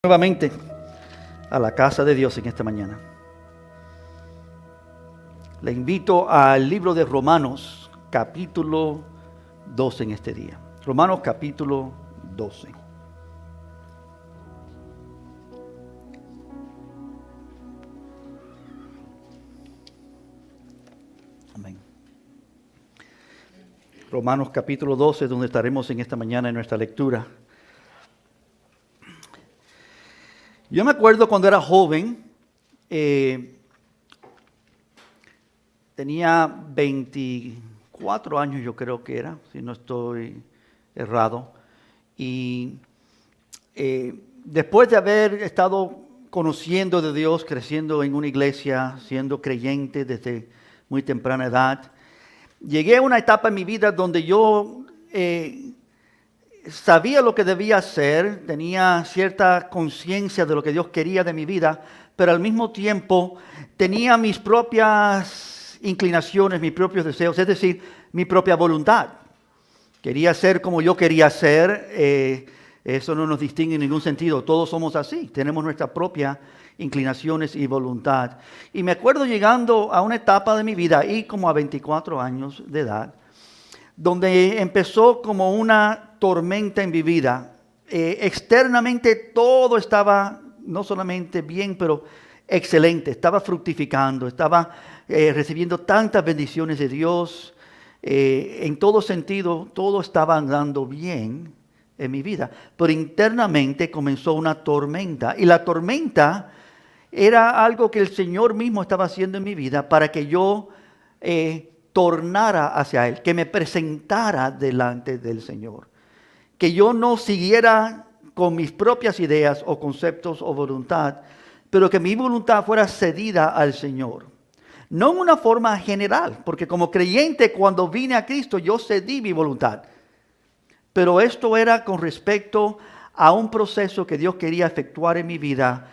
Nuevamente a la casa de Dios en esta mañana. Le invito al libro de Romanos, capítulo 12 en este día. Romanos, capítulo 12. Amén. Romanos, capítulo 12, donde estaremos en esta mañana en nuestra lectura. Yo me acuerdo cuando era joven, tenía 24 años yo creo que era, si no estoy errado. Y después de haber estado conociendo de Dios, creciendo en una iglesia, siendo creyente desde muy temprana edad, llegué a una etapa en mi vida donde yo sabía lo que debía hacer, tenía cierta conciencia de lo que Dios quería de mi vida, pero al mismo tiempo tenía mis propias inclinaciones, mis propios deseos, es decir, mi propia voluntad. Quería ser como yo quería ser, eso no nos distingue en ningún sentido, todos somos así, tenemos nuestras propias inclinaciones y voluntad. Y me acuerdo llegando a una etapa de mi vida, ahí como a 24 años de edad, donde empezó como una tormenta en mi vida. Externamente todo estaba no solamente bien, pero excelente. Estaba fructificando, estaba recibiendo tantas bendiciones de Dios. En todo sentido, todo estaba andando bien en mi vida. Pero internamente comenzó una tormenta. Y la tormenta era algo que el Señor mismo estaba haciendo en mi vida para que yo tornara hacia Él, que me presentara delante del Señor. Que yo no siguiera con mis propias ideas o conceptos o voluntad, pero que mi voluntad fuera cedida al Señor. No en una forma general, porque como creyente cuando vine a Cristo yo cedí mi voluntad. Pero esto era con respecto a un proceso que Dios quería efectuar en mi vida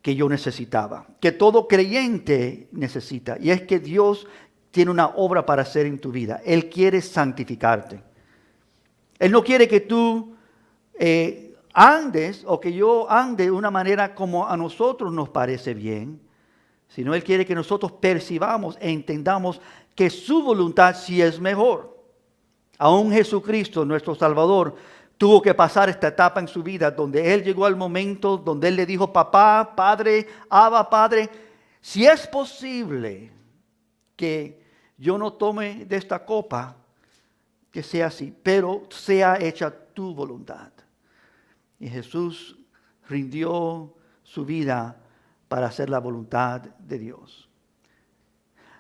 que yo necesitaba, que todo creyente necesita, y es que Dios tiene una obra para hacer en tu vida. Él quiere santificarte. Él no quiere que tú andes o que yo ande de una manera como a nosotros nos parece bien, sino Él quiere que nosotros percibamos e entendamos que su voluntad sí es mejor. Aún Jesucristo, nuestro Salvador, tuvo que pasar esta etapa en su vida donde Él llegó al momento donde Él le dijo: papá, padre, Abba, Padre, si es posible que yo no tome de esta copa, que sea así, pero sea hecha tu voluntad. Y Jesús rindió su vida para hacer la voluntad de Dios.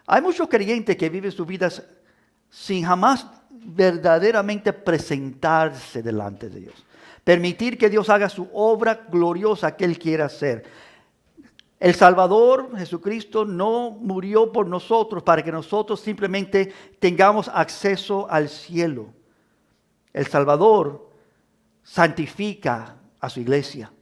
Hay muchos creyentes que viven sus vidas sin jamás verdaderamente presentarse delante de Dios. Permitir que Dios haga su obra gloriosa que Él quiere hacer. El Salvador, Jesucristo, no murió por nosotros para que nosotros simplemente tengamos acceso al cielo. El Salvador santifica a su iglesia.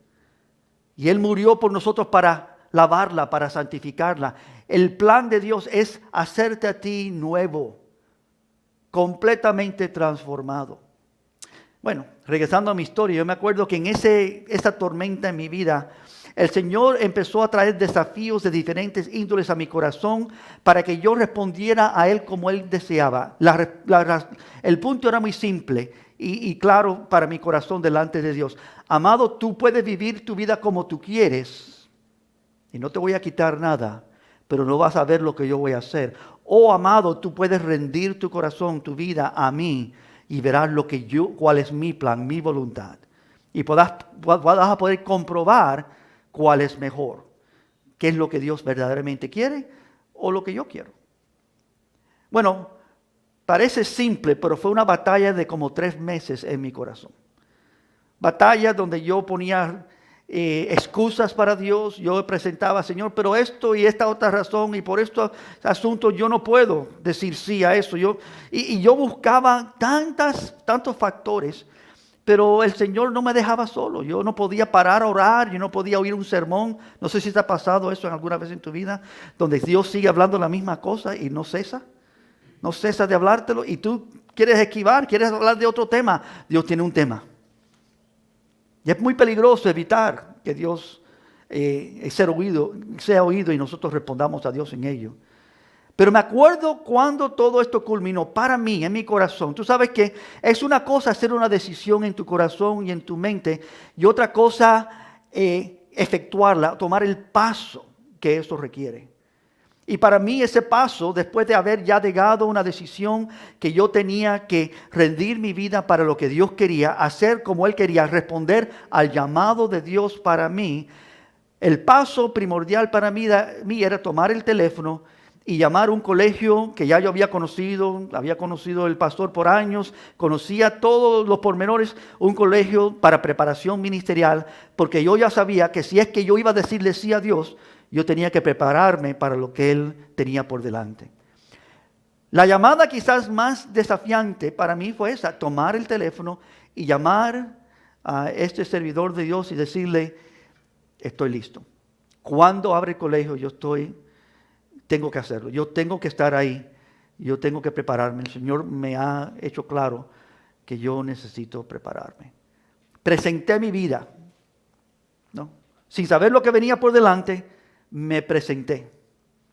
Y Él murió por nosotros para lavarla, para santificarla. El plan de Dios es hacerte a ti nuevo, completamente transformado. Bueno, regresando a mi historia, yo me acuerdo que en esa tormenta en mi vida, el Señor empezó a traer desafíos de diferentes índoles a mi corazón para que yo respondiera a Él como Él deseaba. El punto era muy simple y claro para mi corazón delante de Dios. Amado, tú puedes vivir tu vida como tú quieres y no te voy a quitar nada, pero no vas a ver lo que yo voy a hacer. Oh, amado, tú puedes rendir tu corazón, tu vida a mí y verás cuál es mi plan, mi voluntad. Y vas a poder comprobar cuál es mejor, qué es lo que Dios verdaderamente quiere o lo que yo quiero. Bueno, parece simple, pero fue una batalla de como 3 meses en mi corazón. Batalla donde yo ponía excusas para Dios. Yo presentaba: Señor, pero esto y esta otra razón y por estos asuntos yo no puedo decir sí a eso. Yo buscaba tantos factores, pero el Señor no me dejaba solo. Yo no podía parar a orar, yo no podía oír un sermón. No sé si te ha pasado eso en alguna vez en tu vida, donde Dios sigue hablando la misma cosa y no cesa. No cesa de hablártelo y tú quieres esquivar, quieres hablar de otro tema. Dios tiene un tema. Y es muy peligroso evitar que Dios sea oído y nosotros respondamos a Dios en ello. Pero me acuerdo cuando todo esto culminó para mí, en mi corazón. Tú sabes que es una cosa hacer una decisión en tu corazón y en tu mente, y otra cosa efectuarla, tomar el paso que eso requiere. Y para mí ese paso, después de haber ya llegado a una decisión que yo tenía que rendir mi vida para lo que Dios quería, hacer como Él quería, responder al llamado de Dios para mí, el paso primordial para mí era tomar el teléfono y llamar a un colegio que ya yo había conocido el pastor por años, conocía todos los pormenores, un colegio para preparación ministerial, porque yo ya sabía que si es que yo iba a decirle sí a Dios, yo tenía que prepararme para lo que Él tenía por delante. La llamada quizás más desafiante para mí fue esa, tomar el teléfono y llamar a este servidor de Dios y decirle, estoy listo. Cuando abre el colegio, tengo que hacerlo. Yo tengo que estar ahí. Yo tengo que prepararme. El Señor me ha hecho claro que yo necesito prepararme. Presenté mi vida, ¿no? Sin saber lo que venía por delante, me presenté.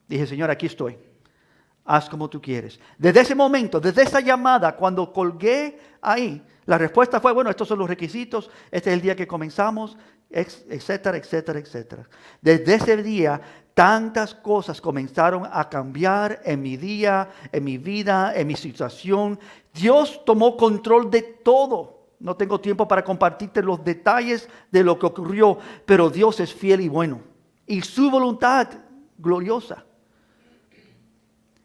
Dije, Señor, aquí estoy. Haz como tú quieres. Desde ese momento, desde esa llamada, cuando colgué ahí, la respuesta fue, bueno, estos son los requisitos, este es el día que comenzamos, etcétera, etcétera, etcétera. Desde ese día, tantas cosas comenzaron a cambiar en mi día, en mi vida, en mi situación. Dios tomó control de todo. No tengo tiempo para compartirte los detalles de lo que ocurrió, pero Dios es fiel y bueno. Y su voluntad gloriosa.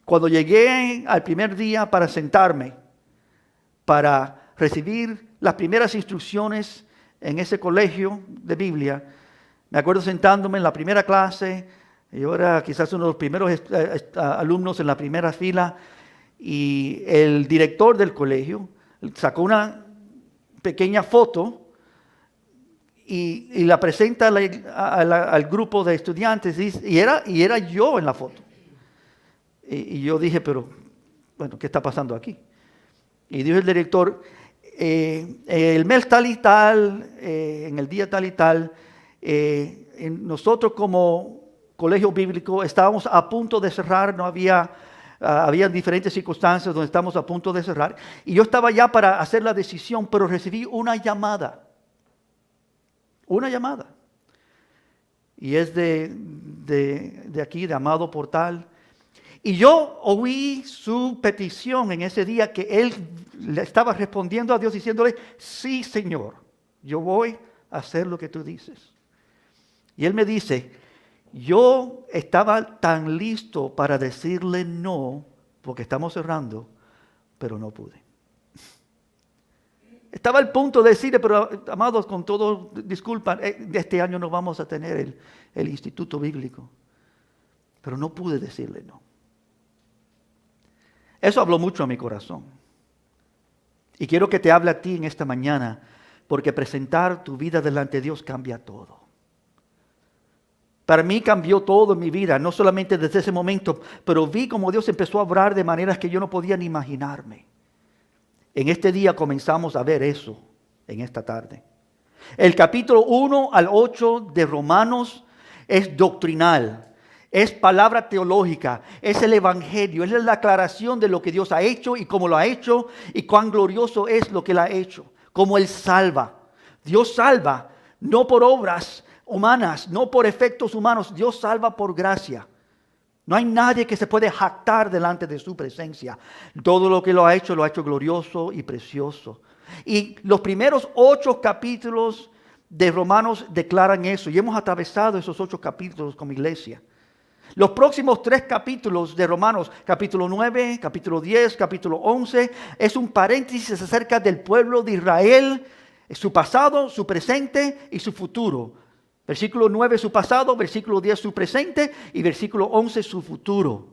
Cuando llegué al primer día para sentarme, para recibir las primeras instrucciones en ese colegio de Biblia, me acuerdo sentándome en la primera clase, yo era quizás uno de los primeros alumnos en la primera fila, y el director del colegio sacó una pequeña foto y la presenta al grupo de estudiantes, y era yo en la foto. Y yo dije, pero, bueno, ¿qué está pasando aquí? Y dijo el director, el mes tal y tal, en el día tal y tal, nosotros como colegio bíblico estábamos a punto de cerrar, había diferentes circunstancias donde estamos a punto de cerrar, y yo estaba ya para hacer la decisión, pero recibí una llamada, y es de aquí, de Amado Portal. Y yo oí su petición en ese día, que él le estaba respondiendo a Dios diciéndole, sí, Señor, yo voy a hacer lo que tú dices. Y él me dice, yo estaba tan listo para decirle no, porque estamos cerrando, pero no pude. Estaba al punto de decirle, pero amados, con todo, disculpa, este año no vamos a tener el instituto bíblico. Pero no pude decirle no. Eso habló mucho a mi corazón. Y quiero que te hable a ti en esta mañana, porque presentar tu vida delante de Dios cambia todo. Para mí cambió todo en mi vida, no solamente desde ese momento, pero vi como Dios empezó a obrar de maneras que yo no podía ni imaginarme. En este día comenzamos a ver eso, en esta tarde. El capítulo 1 al 8 de Romanos es doctrinal. Es palabra teológica, es el evangelio, es la aclaración de lo que Dios ha hecho y cómo lo ha hecho y cuán glorioso es lo que Él ha hecho, cómo Él salva. Dios salva, no por obras humanas, no por efectos humanos, Dios salva por gracia. No hay nadie que se puede jactar delante de su presencia. Todo lo que lo ha hecho glorioso y precioso. Y los primeros 8 capítulos de Romanos declaran eso, y hemos atravesado esos 8 capítulos como iglesia. Los próximos 3 capítulos de Romanos, capítulo 9, capítulo 10, capítulo 11, es un paréntesis acerca del pueblo de Israel, su pasado, su presente y su futuro. Versículo 9 su pasado, versículo 10 su presente y versículo 11 su futuro.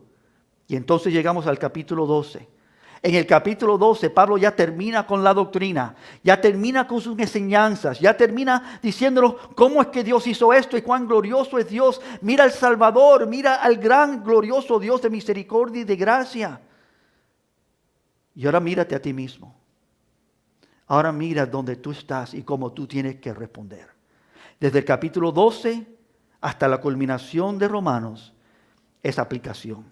Y entonces llegamos al capítulo 12. En el capítulo 12, Pablo ya termina con la doctrina, ya termina con sus enseñanzas, ya termina diciéndonos cómo es que Dios hizo esto y cuán glorioso es Dios. Mira al Salvador, mira al gran glorioso Dios de misericordia y de gracia. Y ahora mírate a ti mismo. Ahora mira dónde tú estás y cómo tú tienes que responder. Desde el capítulo 12 hasta la culminación de Romanos es aplicación.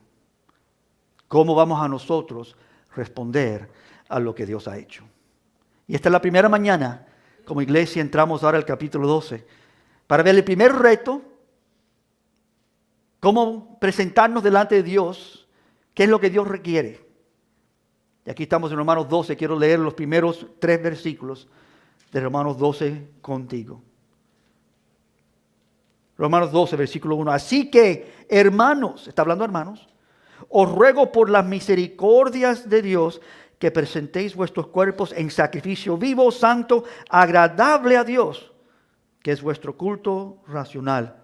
¿Cómo vamos a nosotros responder a lo que Dios ha hecho? Y esta es la primera mañana, como iglesia entramos ahora al capítulo 12, para ver el primer reto, cómo presentarnos delante de Dios, qué es lo que Dios requiere. Y aquí estamos en Romanos 12, quiero leer los primeros 3 versículos de Romanos 12 contigo. Romanos 12, versículo 1. Así que, hermanos, está hablando hermanos, os ruego por las misericordias de Dios que presentéis vuestros cuerpos en sacrificio vivo, santo, agradable a Dios, que es vuestro culto racional.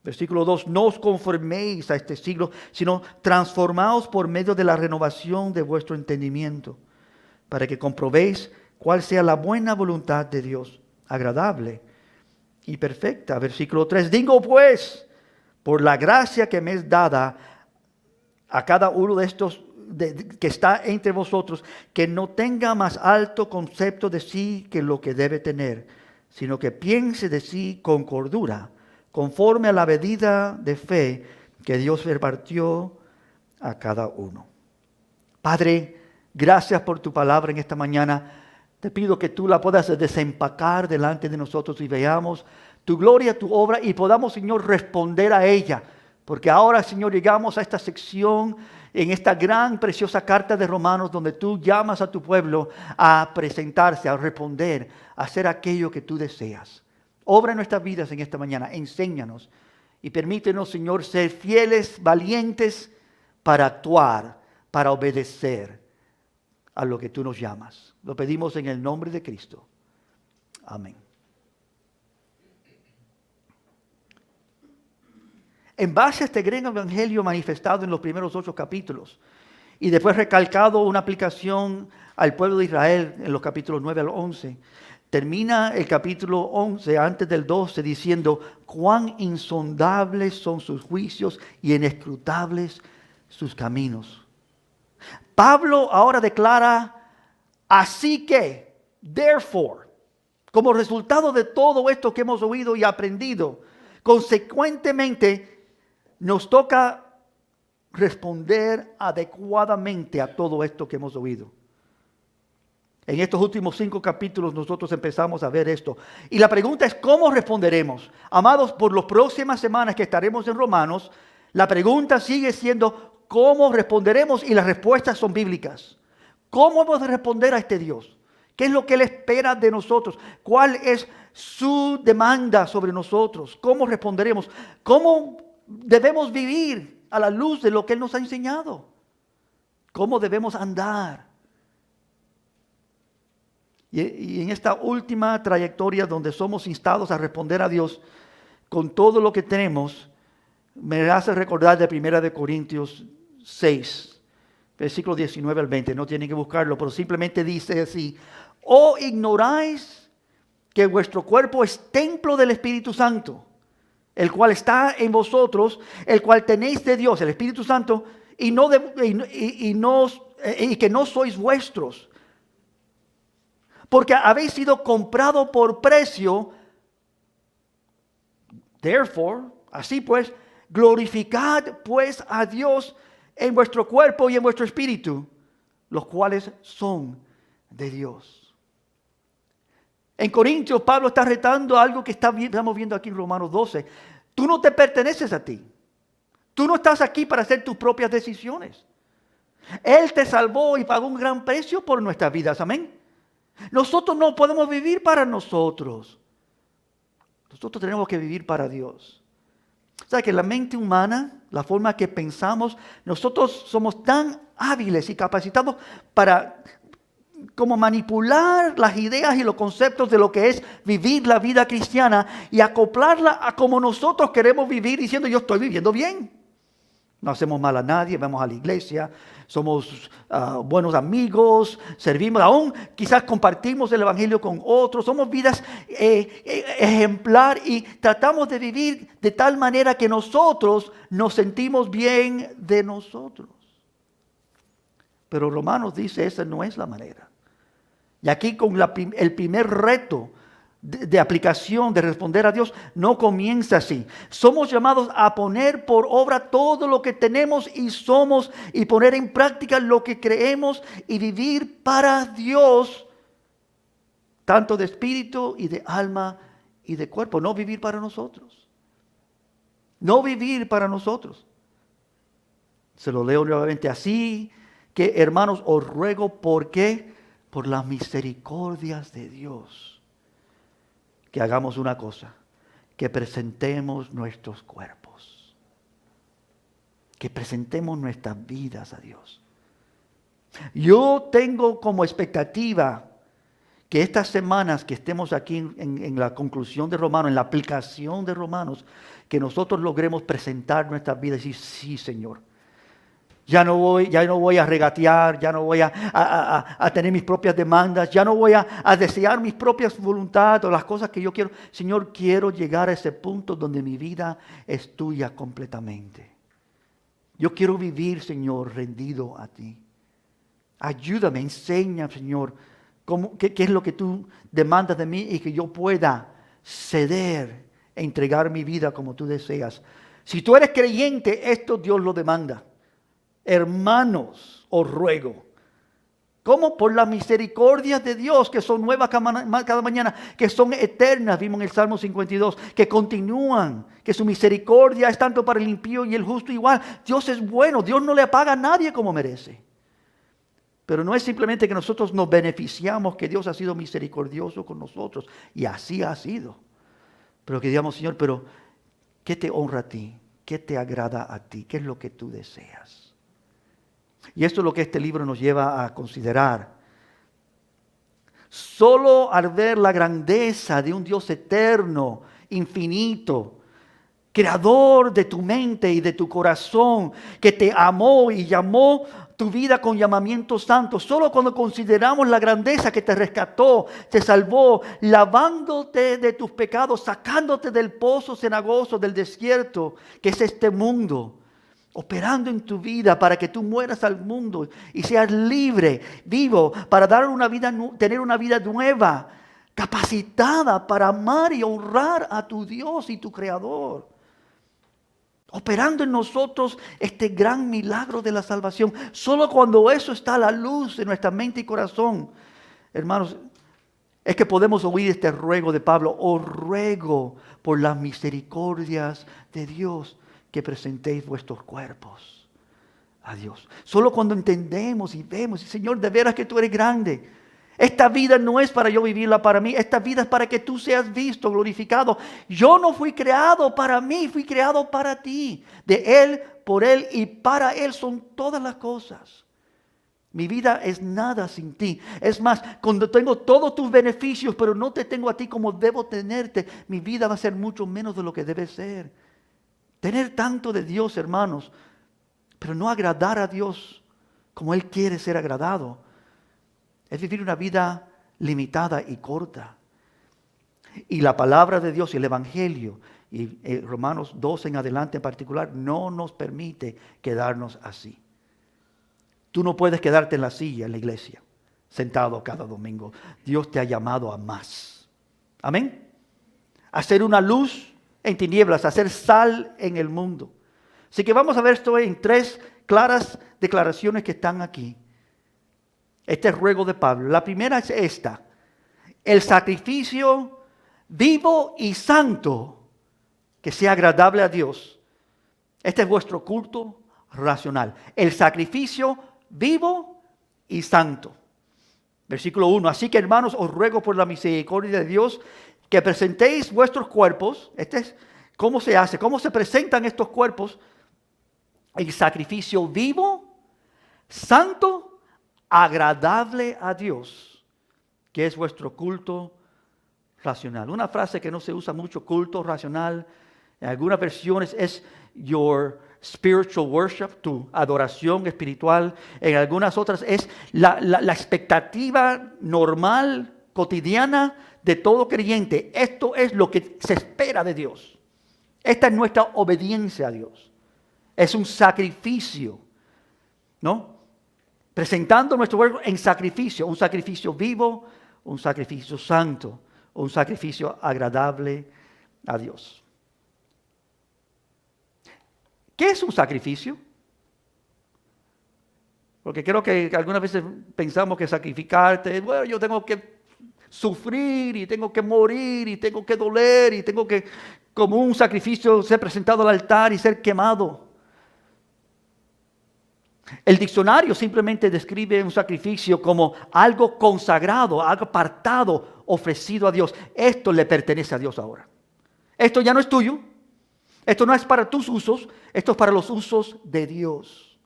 Versículo 2, no os conforméis a este siglo, sino transformaos por medio de la renovación de vuestro entendimiento, para que comprobéis cuál sea la buena voluntad de Dios, agradable y perfecta. Versículo 3, digo pues, por la gracia que me es dada a cada uno de estos que está entre vosotros, que no tenga más alto concepto de sí que lo que debe tener, sino que piense de sí con cordura, conforme a la medida de fe que Dios repartió a cada uno. Padre, gracias por tu palabra en esta mañana. Te pido que tú la puedas desempacar delante de nosotros y veamos tu gloria, tu obra y podamos, Señor, responder a ella. Porque ahora, Señor, llegamos a esta sección en esta gran, preciosa carta de Romanos donde tú llamas a tu pueblo a presentarse, a responder, a hacer aquello que tú deseas. Obra en nuestras vidas en esta mañana, enséñanos y permítenos, Señor, ser fieles, valientes para actuar, para obedecer a lo que tú nos llamas. Lo pedimos en el nombre de Cristo. Amén. En base a este gran evangelio manifestado en los primeros 8 capítulos y después recalcado una aplicación al pueblo de Israel en los capítulos 9 al 11, termina el capítulo 11 antes del 12 diciendo cuán insondables son sus juicios y inescrutables sus caminos. Pablo ahora declara, así que, therefore, como resultado de todo esto que hemos oído y aprendido, consecuentemente nos toca responder adecuadamente a todo esto que hemos oído. En estos últimos 5 capítulos nosotros empezamos a ver esto. Y la pregunta es, ¿cómo responderemos? Amados, por las próximas semanas que estaremos en Romanos, la pregunta sigue siendo, ¿cómo responderemos? Y las respuestas son bíblicas. ¿Cómo hemos de responder a este Dios? ¿Qué es lo que Él espera de nosotros? ¿Cuál es su demanda sobre nosotros? ¿Cómo responderemos? ¿Cómo debemos vivir a la luz de lo que Él nos ha enseñado? ¿Cómo debemos andar? Y en esta última trayectoria donde somos instados a responder a Dios con todo lo que tenemos, me hace recordar de 1 Corintios 6, versículo 19 al 20. No tienen que buscarlo, pero simplemente dice así: ¿O ignoráis que vuestro cuerpo es templo del Espíritu Santo, el cual está en vosotros, el cual tenéis de Dios, el Espíritu Santo, y que no sois vuestros? Porque habéis sido comprado por precio. Therefore, así pues, glorificad pues a Dios en vuestro cuerpo y en vuestro espíritu, los cuales son de Dios. En Corintios, Pablo está retando algo que estamos viendo aquí en Romanos 12. Tú no te perteneces a ti. Tú no estás aquí para hacer tus propias decisiones. Él te salvó y pagó un gran precio por nuestras vidas. Amén. Nosotros no podemos vivir para nosotros. Nosotros tenemos que vivir para Dios. O sea que la mente humana, la forma que pensamos, nosotros somos tan hábiles y capacitados para como manipular las ideas y los conceptos de lo que es vivir la vida cristiana y acoplarla a como nosotros queremos vivir, diciendo yo estoy viviendo bien. No hacemos mal a nadie, vamos a la iglesia, somos buenos amigos, servimos, aún quizás compartimos el evangelio con otros, somos vidas ejemplar y tratamos de vivir de tal manera que nosotros nos sentimos bien de nosotros. Pero Romanos dice esa no es la manera. Y aquí con el primer reto de aplicación, de responder a Dios, no comienza así. Somos llamados a poner por obra todo lo que tenemos y somos y poner en práctica lo que creemos y vivir para Dios, tanto de espíritu y de alma y de cuerpo. No vivir para nosotros. No vivir para nosotros. Se lo leo nuevamente así, que hermanos, os ruego, ¿por qué? Por las misericordias de Dios, que hagamos una cosa, que presentemos nuestros cuerpos, que presentemos nuestras vidas a Dios. Yo tengo como expectativa que estas semanas que estemos aquí en la conclusión de Romanos, en la aplicación de Romanos, que nosotros logremos presentar nuestras vidas y decir, sí, Señor, ya no voy a regatear, ya no voy a tener mis propias demandas, ya no voy a desear mis propias voluntades o las cosas que yo quiero. Señor, quiero llegar a ese punto donde mi vida es tuya completamente. Yo quiero vivir, Señor, rendido a ti. Ayúdame, enseña, Señor, qué es lo que tú demandas de mí y que yo pueda ceder e entregar mi vida como tú deseas. Si tú eres creyente, esto Dios lo demanda. Hermanos, os ruego. ¿Cómo? Por la misericordia de Dios, que son nuevas cada mañana, que son eternas, vimos en el Salmo 52, que continúan, que su misericordia es tanto para el impío y el justo igual. Dios es bueno, Dios no le paga a nadie como merece. Pero no es simplemente que nosotros nos beneficiamos, que Dios ha sido misericordioso con nosotros, y así ha sido. Pero que digamos, Señor, pero ¿qué te honra a ti? ¿Qué te agrada a ti? ¿Qué es lo que tú deseas? Y esto es lo que este libro nos lleva a considerar. Solo al ver la grandeza de un Dios eterno, infinito, creador de tu mente y de tu corazón, que te amó y llamó tu vida con llamamiento santo. Solo cuando consideramos la grandeza que te rescató, te salvó, lavándote de tus pecados, sacándote del pozo cenagoso, del desierto, que es este mundo, operando en tu vida para que tú mueras al mundo y seas libre, vivo, para dar tener una vida nueva, capacitada para amar y honrar a tu Dios y tu Creador. Operando en nosotros este gran milagro de la salvación. Solo cuando eso está a la luz de nuestra mente y corazón, hermanos, es que podemos oír este ruego de Pablo. Os ruego por las misericordias de Dios que presentéis vuestros cuerpos a Dios. Solo cuando entendemos y vemos, Señor, de veras que tú eres grande. Esta vida no es para yo vivirla para mí. Esta vida es para que tú seas visto, glorificado. Yo no fui creado para mí, fui creado para ti. De Él, por Él y para Él son todas las cosas. Mi vida es nada sin ti. Es más, cuando tengo todos tus beneficios, pero no te tengo a ti como debo tenerte, mi vida va a ser mucho menos de lo que debe ser. Tener tanto de Dios, hermanos, pero no agradar a Dios como Él quiere ser agradado, es vivir una vida limitada y corta. Y la palabra de Dios y el Evangelio, y Romanos 12 en adelante en particular, no nos permite quedarnos así. Tú no puedes quedarte en la silla en la iglesia, sentado cada domingo. Dios te ha llamado a más. Amén. A ser una luz en tinieblas, a ser sal en el mundo. Así que vamos a ver esto en 3 claras declaraciones que están aquí. Este ruego de Pablo. La primera es esta: el sacrificio vivo y santo que sea agradable a Dios. Este es vuestro culto racional. El sacrificio vivo y santo. Versículo 1. Así que, hermanos, os ruego por la misericordia de Dios que presentéis vuestros cuerpos. Este es cómo se hace, cómo se presentan estos cuerpos. El sacrificio vivo, santo, agradable a Dios, que es vuestro culto racional. Una frase que no se usa mucho, culto racional, en algunas versiones es your spiritual worship, tu adoración espiritual. En algunas otras es la expectativa normal, cotidiana de todo creyente. Esto es lo que se espera de Dios. Esta es nuestra obediencia a Dios. Es un sacrificio, ¿no? Presentando nuestro cuerpo en sacrificio, un sacrificio vivo, un sacrificio santo, un sacrificio agradable a Dios. ¿Qué es un sacrificio? Porque creo que algunas veces pensamos que sacrificarte, bueno, yo tengo que sufrir y tengo que morir y tengo que doler y tengo que, como un sacrificio, ser presentado al altar y ser quemado. El diccionario simplemente describe un sacrificio como algo consagrado, algo apartado, ofrecido a Dios. Esto le pertenece a Dios ahora. Esto ya no es tuyo. Esto no es para tus usos. Esto es para los usos de Dios.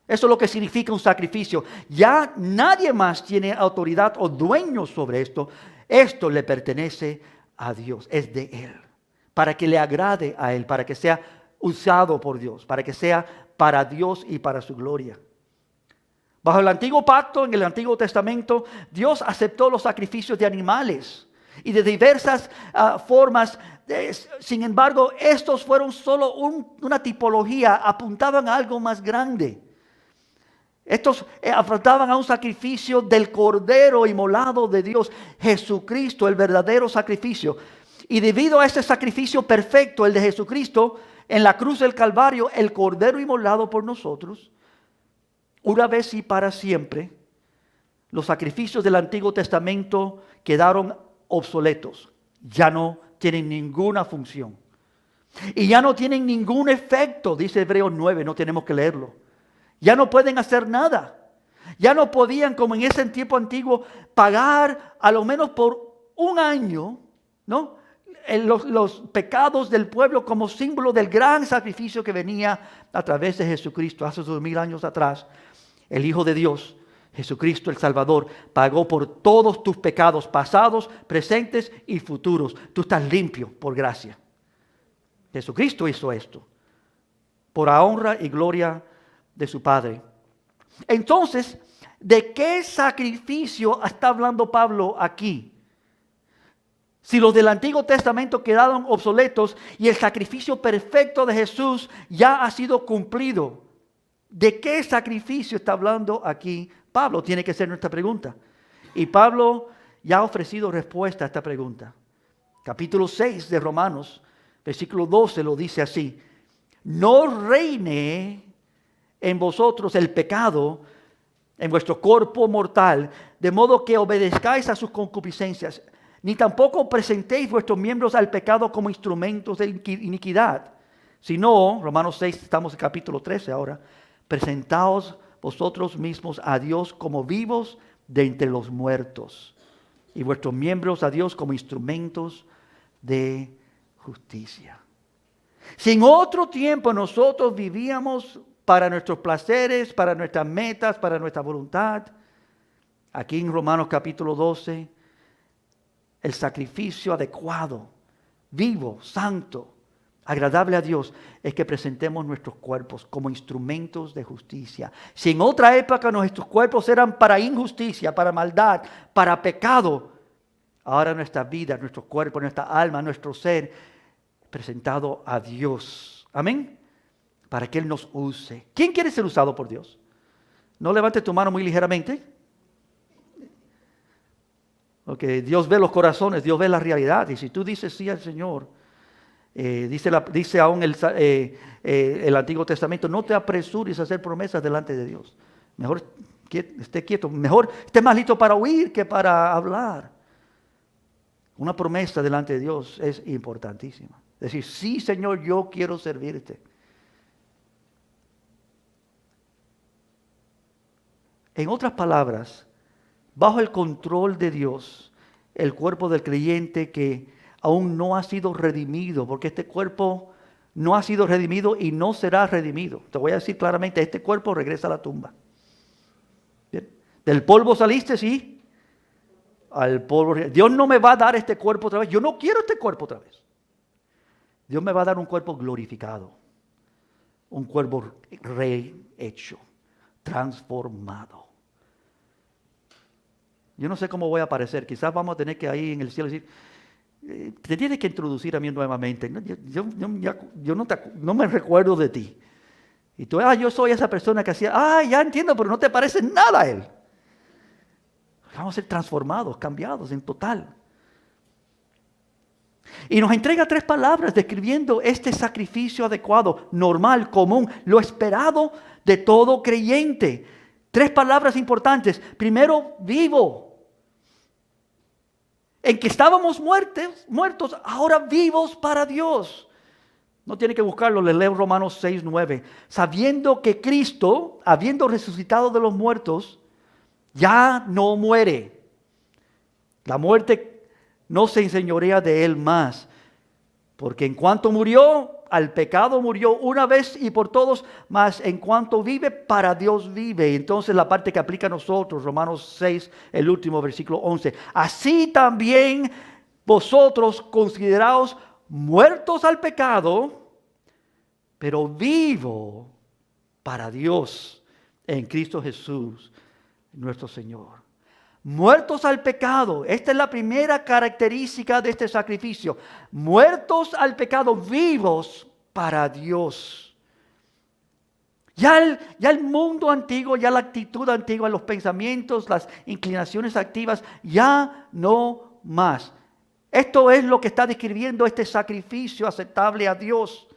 Eso es lo que significa un sacrificio. Ya nadie más tiene autoridad o dueño sobre esto. Esto le pertenece a Dios. Es de Él. Para que le agrade a Él. Para que sea usado por Dios. Para que sea para Dios y para su gloria. Bajo el antiguo pacto, en el Antiguo Testamento, Dios aceptó los sacrificios de animales y de diversas formas. Sin embargo, estos fueron solo una tipología, apuntaban a algo más grande. Estos apuntaban a un sacrificio del Cordero inmolado de Dios, Jesucristo, el verdadero sacrificio. Y debido a ese sacrificio perfecto, el de Jesucristo, en la cruz del Calvario, el Cordero inmolado por nosotros, una vez y para siempre, los sacrificios del Antiguo Testamento quedaron obsoletos. Ya no tienen ninguna función. Y ya no tienen ningún efecto, dice Hebreos 9, no tenemos que leerlo. Ya no pueden hacer nada. Ya no podían, como en ese tiempo antiguo, pagar a lo menos por un año, ¿no?, los pecados del pueblo como símbolo del gran sacrificio que venía a través de Jesucristo hace 2000 años atrás. El Hijo de Dios, Jesucristo el Salvador, pagó por todos tus pecados pasados, presentes y futuros. Tú estás limpio por gracia. Jesucristo hizo esto por la honra y gloria de su Padre. Entonces, ¿de qué sacrificio está hablando Pablo aquí? Si los del Antiguo Testamento quedaron obsoletos y el sacrificio perfecto de Jesús ya ha sido cumplido, ¿de qué sacrificio está hablando aquí Pablo? Tiene que ser nuestra pregunta. Y Pablo ya ha ofrecido respuesta a esta pregunta. Capítulo 6 de Romanos, versículo 12 lo dice así: no reine en vosotros el pecado en vuestro cuerpo mortal, de modo que obedezcáis a sus concupiscencias, ni tampoco presentéis vuestros miembros al pecado como instrumentos de iniquidad, sino, Romanos 6, estamos en capítulo 13 ahora, presentaos vosotros mismos a Dios como vivos de entre los muertos, y vuestros miembros a Dios como instrumentos de justicia. Si en otro tiempo nosotros vivíamos para nuestros placeres, para nuestras metas, para nuestra voluntad, aquí en Romanos capítulo 12, el sacrificio adecuado, vivo, santo, agradable a Dios, es que presentemos nuestros cuerpos como instrumentos de justicia. Si en otra época nuestros cuerpos eran para injusticia, para maldad, para pecado, ahora nuestra vida, nuestro cuerpo, nuestra alma, nuestro ser, presentado a Dios. Amén. Para que Él nos use. ¿Quién quiere ser usado por Dios? No levante tu mano muy ligeramente. Porque Dios ve los corazones, Dios ve la realidad. Y si tú dices sí al Señor, dice aún el Antiguo Testamento, no te apresures a hacer promesas delante de Dios. Mejor esté quieto, mejor esté más listo para oír que para hablar. Una promesa delante de Dios es importantísima. Decir, sí Señor, yo quiero servirte. En otras palabras, bajo el control de Dios, el cuerpo del creyente que aún no ha sido redimido, porque este cuerpo no ha sido redimido y no será redimido. Te voy a decir claramente, este cuerpo regresa a la tumba. ¿Bien? Del polvo saliste, sí, al polvo. Dios no me va a dar este cuerpo otra vez. Yo no quiero este cuerpo otra vez. Dios me va a dar un cuerpo glorificado, un cuerpo rehecho, transformado. Yo no sé cómo voy a aparecer. Quizás vamos a tener que ahí en el cielo decir, te tienes que introducir a mí nuevamente. Yo no me recuerdo de ti. Y tú, yo soy esa persona que hacía, ya entiendo, pero no te parece nada a Él. Vamos a ser transformados, cambiados en total. Y nos entrega 3 palabras describiendo este sacrificio adecuado, normal, común, lo esperado de todo creyente. 3 palabras importantes. Primero, vivo. En que estábamos muertos, ahora vivos para Dios. No tiene que buscarlo, le leo Romanos 6:9. Sabiendo que Cristo, habiendo resucitado de los muertos, ya no muere. La muerte no se enseñorea de él más. Porque en cuanto murió, al pecado murió una vez y por todos, mas en cuanto vive, para Dios vive. Entonces la parte que aplica a nosotros, Romanos 6, el último versículo 11. Así también vosotros consideraos muertos al pecado, pero vivo para Dios en Cristo Jesús, nuestro Señor. Muertos al pecado. Esta es la primera característica de este sacrificio. Muertos al pecado, vivos para Dios. Ya el mundo antiguo, ya la actitud antigua, los pensamientos, las inclinaciones activas, ya no más. Esto es lo que está describiendo este sacrificio aceptable a Dios.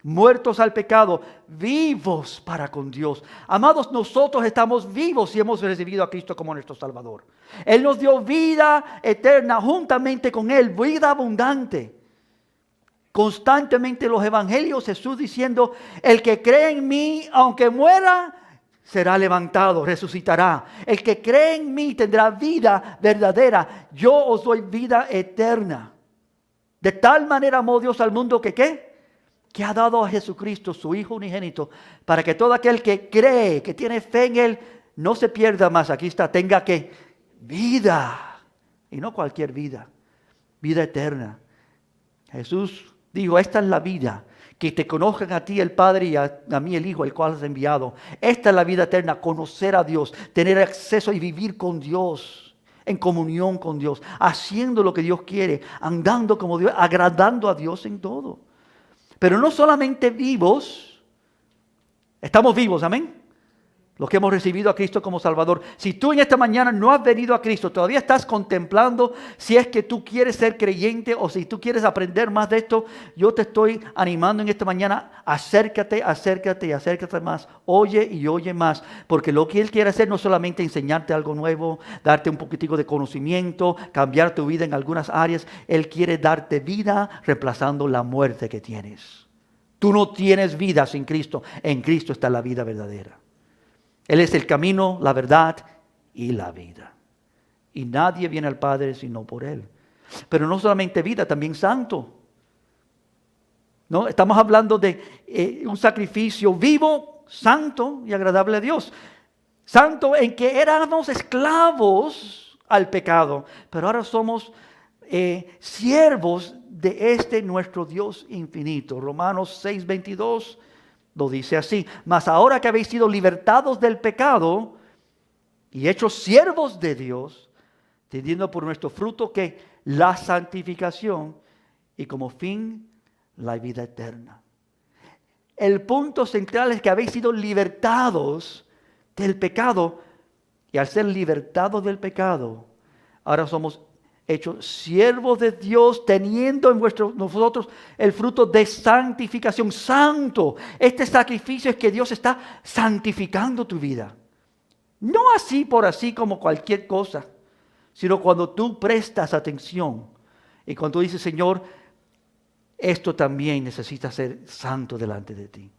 Muertos al pecado, vivos para con Dios. Amados, nosotros estamos vivos y hemos recibido a Cristo como nuestro Salvador. Él nos dio vida eterna juntamente con Él, vida abundante. Constantemente los evangelios, Jesús diciendo, el que cree en mí, aunque muera, será levantado, resucitará. El que cree en mí tendrá vida verdadera. Yo os doy vida eterna. De tal manera amó Dios al mundo que ¿qué? Que ha dado a Jesucristo, su Hijo unigénito, para que todo aquel que cree, que tiene fe en Él, no se pierda más. Aquí está, tenga que vida. Y no cualquier vida, vida eterna. Jesús dijo, esta es la vida, que te conozcan a ti el Padre y a mí el Hijo, el cual has enviado. Esta es la vida eterna, conocer a Dios, tener acceso y vivir con Dios, en comunión con Dios, haciendo lo que Dios quiere, andando como Dios, agradando a Dios en todo. Pero no solamente vivos, estamos vivos, amén. Los que hemos recibido a Cristo como Salvador. Si tú en esta mañana no has venido a Cristo, todavía estás contemplando si es que tú quieres ser creyente o si tú quieres aprender más de esto, yo te estoy animando en esta mañana, acércate más. Oye y oye más, porque lo que Él quiere hacer no es solamente enseñarte algo nuevo, darte un poquitico de conocimiento, cambiar tu vida en algunas áreas. Él quiere darte vida reemplazando la muerte que tienes. Tú no tienes vida sin Cristo. En Cristo está la vida verdadera. Él es el camino, la verdad y la vida. Y nadie viene al Padre sino por Él. Pero no solamente vida, también santo. ¿No? Estamos hablando de un sacrificio vivo, santo y agradable a Dios. Santo en que éramos esclavos al pecado, pero ahora somos siervos de este nuestro Dios infinito. Romanos 6:22 lo dice así. Mas ahora que habéis sido libertados del pecado y hechos siervos de Dios, teniendo por nuestro fruto que la santificación y como fin la vida eterna. El punto central es que habéis sido libertados del pecado y al ser libertados del pecado, ahora somos hechos siervos de Dios, teniendo en nosotros el fruto de santificación. Santo. Este sacrificio es que Dios está santificando tu vida. No así por así como cualquier cosa, sino cuando tú prestas atención y cuando tú dices, Señor, esto también necesita ser santo delante de ti.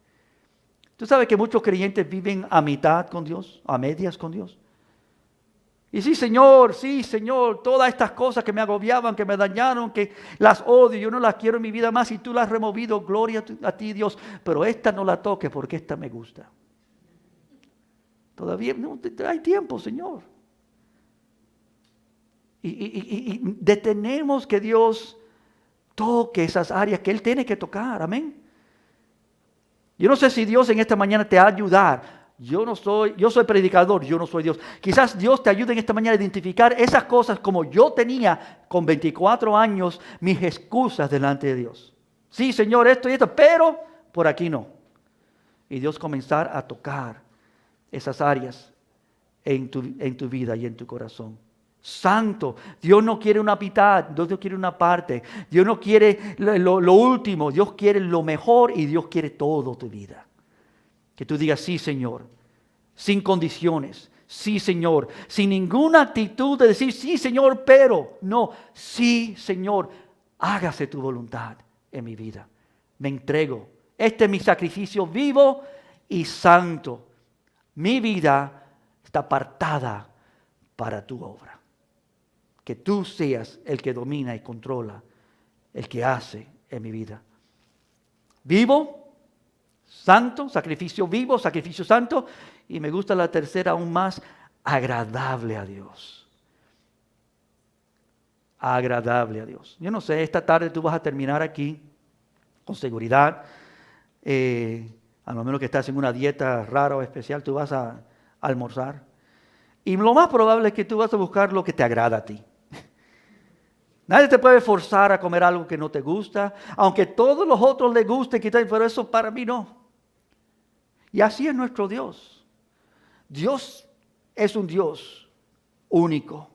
Tú sabes que muchos creyentes viven a mitad con Dios, a medias con Dios. Y sí, Señor, todas estas cosas que me agobiaban, que me dañaron, que las odio, yo no las quiero en mi vida más y tú las has removido, gloria a ti, Dios. Pero esta no la toques porque esta me gusta. Todavía no, hay tiempo, Señor. Y detenemos que Dios toque esas áreas que Él tiene que tocar, amén. Yo no sé si Dios en esta mañana te va a ayudar. Yo soy predicador, yo no soy Dios. Quizás Dios te ayude en esta mañana a identificar esas cosas como yo tenía con 24 años mis excusas delante de Dios. Sí, Señor, esto y esto, pero por aquí no. Y Dios comenzar a tocar esas áreas en tu vida y en tu corazón. santo. Dios no quiere una mitad, Dios no quiere una parte. Dios no quiere lo último, Dios quiere lo mejor y Dios quiere todo tu vida. Que tú digas, sí, Señor, sin condiciones. Sí, Señor, sin ninguna actitud de decir, sí, Señor, pero. No, sí, Señor, hágase tu voluntad en mi vida. Me entrego. Este es mi sacrificio vivo y santo. Mi vida está apartada para tu obra. Que tú seas el que domina y controla, el que hace en mi vida. Vivo, santo, sacrificio vivo, sacrificio santo. Y me gusta la tercera aún más, agradable a Dios. Agradable a Dios. Yo no sé, esta tarde tú vas a terminar aquí con seguridad. A lo menos que estás en una dieta rara o especial, tú vas a almorzar. Y lo más probable es que tú vas a buscar lo que te agrada a ti. Nadie te puede forzar a comer algo que no te gusta, aunque todos los otros les guste, pero eso para mí no. Y así es nuestro Dios. Dios es un Dios único,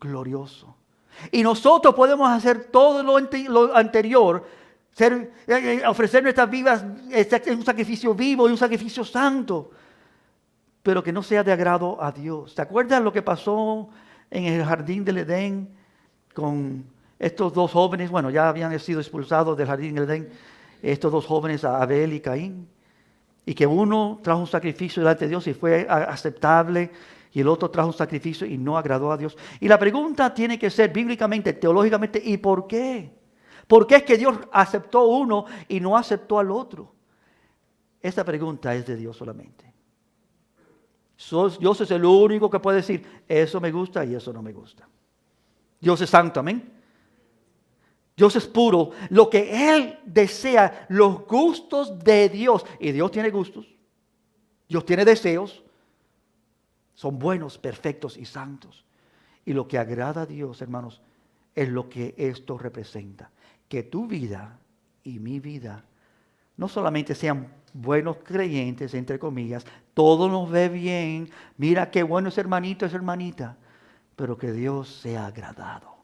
glorioso. Y nosotros podemos hacer todo lo anterior, ofrecer nuestras vidas, un sacrificio vivo y un sacrificio santo, pero que no sea de agrado a Dios. ¿Te acuerdas lo que pasó en el jardín del Edén con estos dos jóvenes? Bueno, ya habían sido expulsados del jardín del Edén, estos dos jóvenes, Abel y Caín. Y que uno trajo un sacrificio delante de Dios y fue aceptable, y el otro trajo un sacrificio y no agradó a Dios. Y la pregunta tiene que ser bíblicamente, teológicamente, ¿y por qué? ¿Por qué es que Dios aceptó uno y no aceptó al otro? Esta pregunta es de Dios solamente. Dios es el único que puede decir, eso me gusta y eso no me gusta. Dios es santo, amén. Dios es puro, lo que Él desea, los gustos de Dios. Y Dios tiene gustos, Dios tiene deseos, son buenos, perfectos y santos. Y lo que agrada a Dios, hermanos, es lo que esto representa. Que tu vida y mi vida no solamente sean buenos creyentes, entre comillas, todo nos ve bien, mira qué bueno es hermanito, es hermanita, pero que Dios sea agradado.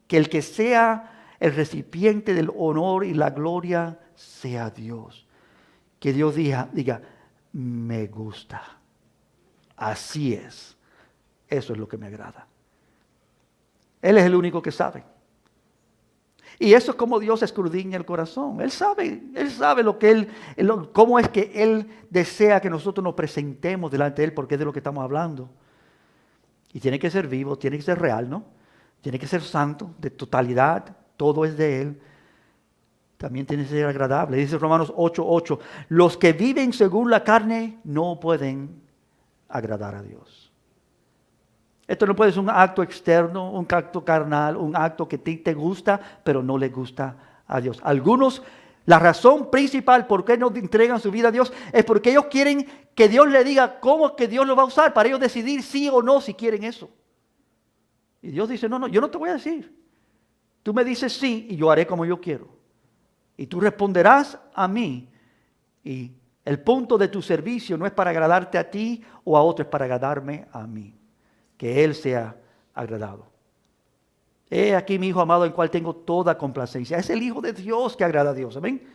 Que el que sea el recipiente del honor y la gloria sea Dios. Que Dios diga, me gusta. Así es. Eso es lo que me agrada. Él es el único que sabe. Y eso es como Dios escudriña el corazón. Él sabe lo que cómo es que Él desea que nosotros nos presentemos delante de Él, porque es de lo que estamos hablando. Y tiene que ser vivo, tiene que ser real, ¿no? Tiene que ser santo, de totalidad. Todo es de Él. También tiene que ser agradable. Dice Romanos 8:8. Los que viven según la carne no pueden agradar a Dios. Esto no puede ser un acto externo, un acto carnal, un acto que te gusta, pero no le gusta a Dios. Algunos, la razón principal por qué no entregan su vida a Dios es porque ellos quieren que Dios le diga cómo es que Dios lo va a usar para ellos decidir sí o no si quieren eso. Y Dios dice, no, yo no te voy a decir. Tú me dices sí y yo haré como yo quiero. Y tú responderás a mí. Y el punto de tu servicio no es para agradarte a ti o a otro, es para agradarme a mí. Que Él sea agradado. He aquí mi Hijo amado en cual tengo toda complacencia. Es el Hijo de Dios que agrada a Dios. ¿Amén?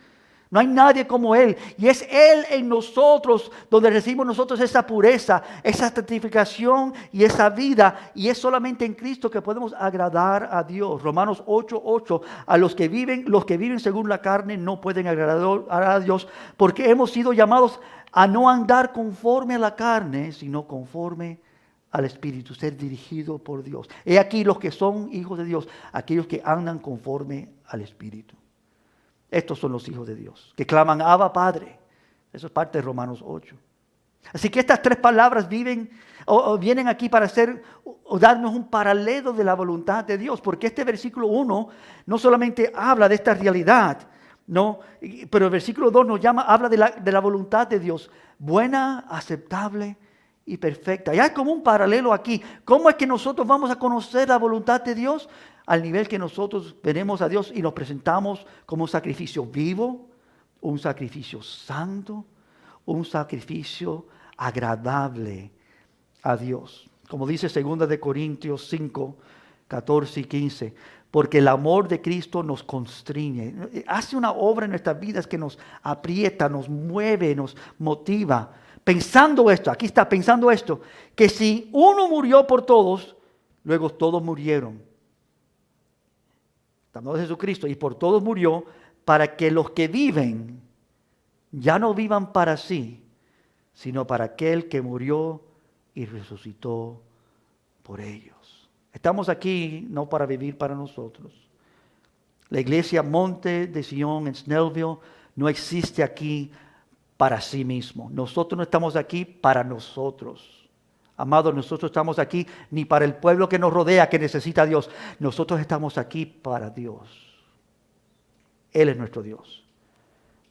No hay nadie como Él. Y es Él en nosotros donde recibimos nosotros esa pureza, esa santificación y esa vida. Y es solamente en Cristo que podemos agradar a Dios. Romanos 8:8. A los que viven según la carne no pueden agradar a Dios, porque hemos sido llamados a no andar conforme a la carne, sino conforme al Espíritu, ser dirigido por Dios. He aquí los que son hijos de Dios, aquellos que andan conforme al Espíritu. Estos son los hijos de Dios, que claman, Abba, Padre. Eso es parte de Romanos 8. Así que estas tres palabras vienen aquí para darnos un paralelo de la voluntad de Dios, porque este versículo 1 no solamente habla de esta realidad, no, pero el versículo 2 habla de la voluntad de Dios, buena, aceptable y perfecta. Y hay como un paralelo aquí. ¿Cómo es que nosotros vamos a conocer la voluntad de Dios? Al nivel que nosotros venimos a Dios y nos presentamos como un sacrificio vivo, un sacrificio santo, un sacrificio agradable a Dios. Como dice 2 de Corintios 5, 14 y 15. Porque el amor de Cristo nos constriñe. Hace una obra en nuestras vidas que nos aprieta, nos mueve, nos motiva. Pensando esto, aquí está pensando esto, que si uno murió por todos, luego todos murieron. Hablando de Jesucristo, y por todos murió, para que los que viven ya no vivan para sí, sino para aquel que murió y resucitó por ellos. Estamos aquí no para vivir para nosotros. La iglesia Monte de Sion en Snellville no existe aquí para sí mismo. Nosotros no estamos aquí para nosotros. Amados, nosotros estamos aquí ni para el pueblo que nos rodea, que necesita a Dios. Nosotros estamos aquí para Dios. Él es nuestro Dios.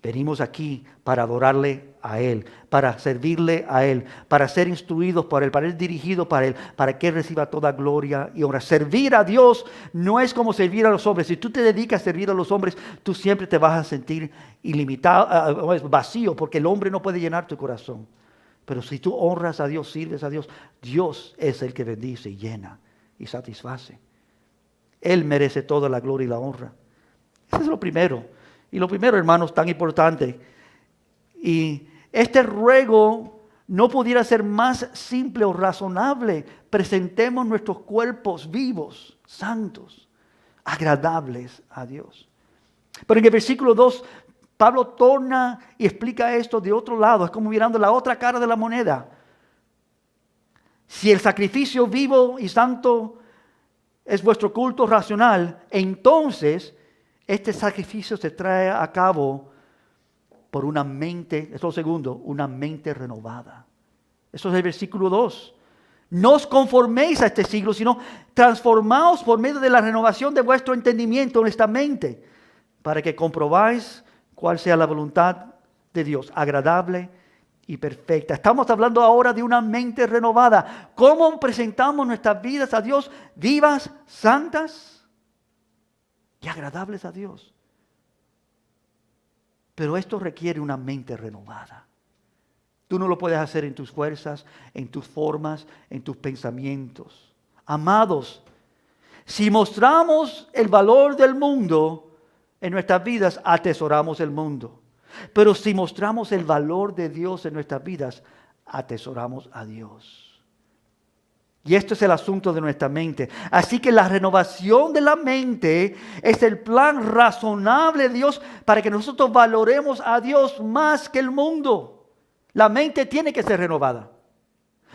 Venimos aquí para adorarle a Él, para servirle a Él, para ser instruidos por Él, para ser dirigidos por Él, para que Él reciba toda gloria y honra. Servir a Dios no es como servir a los hombres. Si tú te dedicas a servir a los hombres, tú siempre te vas a sentir ilimitado, vacío, porque el hombre no puede llenar tu corazón. Pero si tú honras a Dios, sirves a Dios, Dios es el que bendice y llena y satisface. Él merece toda la gloria y la honra. Eso es lo primero. Y lo primero, hermanos, tan importante. Y este ruego no pudiera ser más simple o razonable. Presentemos nuestros cuerpos vivos, santos, agradables a Dios. Pero en el versículo 2, Pablo torna y explica esto de otro lado. Es como mirando la otra cara de la moneda. Si el sacrificio vivo y santo es vuestro culto racional, entonces este sacrificio se trae a cabo por una mente, eso es lo segundo, una mente renovada. Eso es el versículo 2. No os conforméis a este siglo, sino transformaos por medio de la renovación de vuestro entendimiento en esta mente, para que comprobáis cuál sea la voluntad de Dios, agradable y perfecta. Estamos hablando ahora de una mente renovada. ¿Cómo presentamos nuestras vidas a Dios? Vivas, santas y agradables a Dios. Pero esto requiere una mente renovada. Tú no lo puedes hacer en tus fuerzas, en tus formas, en tus pensamientos. Amados, si mostramos el valor del mundo en nuestras vidas, atesoramos el mundo. Pero si mostramos el valor de Dios en nuestras vidas, atesoramos a Dios. Y esto es el asunto de nuestra mente. Así que la renovación de la mente es el plan razonable de Dios para que nosotros valoremos a Dios más que el mundo. La mente tiene que ser renovada.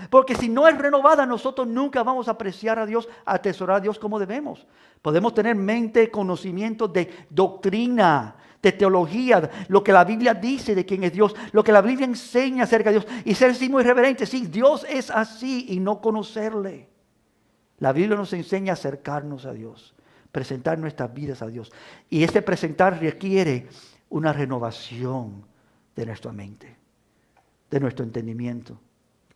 Porque si no es renovada, nosotros nunca vamos a apreciar a Dios, a atesorar a Dios como debemos. Podemos tener mente, conocimiento de doctrina, de teología, lo que la Biblia dice de quién es Dios, lo que la Biblia enseña acerca de Dios, y ser así muy reverente. Sí, Dios es así y no conocerle. La Biblia nos enseña a acercarnos a Dios, presentar nuestras vidas a Dios. Y ese presentar requiere una renovación de nuestra mente, de nuestro entendimiento.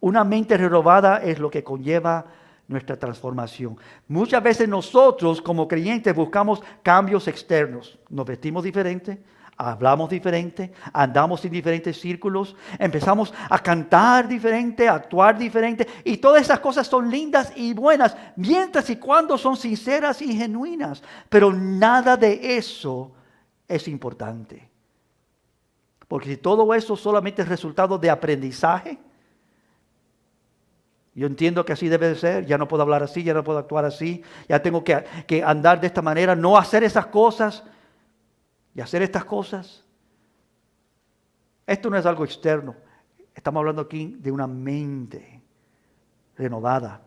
Una mente renovada es lo que conlleva nuestra transformación. Muchas veces nosotros como creyentes buscamos cambios externos. Nos vestimos diferente, hablamos diferente, andamos en diferentes círculos, empezamos a cantar diferente, a actuar diferente. Y todas esas cosas son lindas y buenas, mientras y cuando son sinceras y genuinas. Pero nada de eso es importante. Porque si todo eso solamente es resultado de aprendizaje, yo entiendo que así debe de ser, ya no puedo hablar así, ya no puedo actuar así, ya tengo que andar de esta manera, no hacer esas cosas y hacer estas cosas. Esto no es algo externo, estamos hablando aquí de una mente renovada.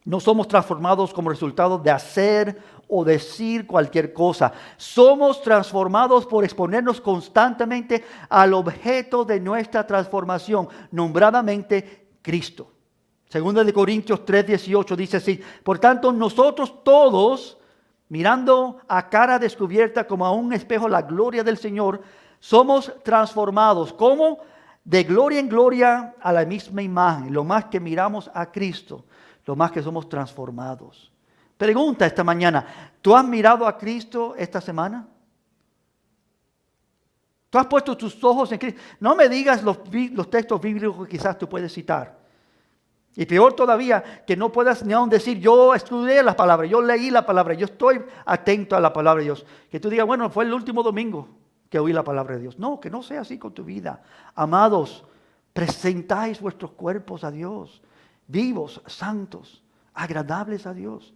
No somos transformados como resultado de hacer o decir cualquier cosa. Somos transformados por exponernos constantemente al objeto de nuestra transformación, nombradamente Cristo. Segunda de Corintios 3:18 dice así: por tanto, nosotros todos, mirando a cara descubierta como a un espejo la gloria del Señor, somos transformados. ¿Cómo? De gloria en gloria a la misma imagen. Lo más que miramos a Cristo, lo más que somos transformados. Pregunta esta mañana: ¿tú has mirado a Cristo esta semana? ¿Tú has puesto tus ojos en Cristo? No me digas los textos bíblicos que quizás tú puedes citar. Y peor todavía, que no puedas ni aún decir, yo estudié la palabra, yo leí la palabra, yo estoy atento a la palabra de Dios. Que tú digas, bueno, fue el último domingo que oí la palabra de Dios. No, que no sea así con tu vida. Amados, presentáis vuestros cuerpos a Dios, vivos, santos, agradables a Dios.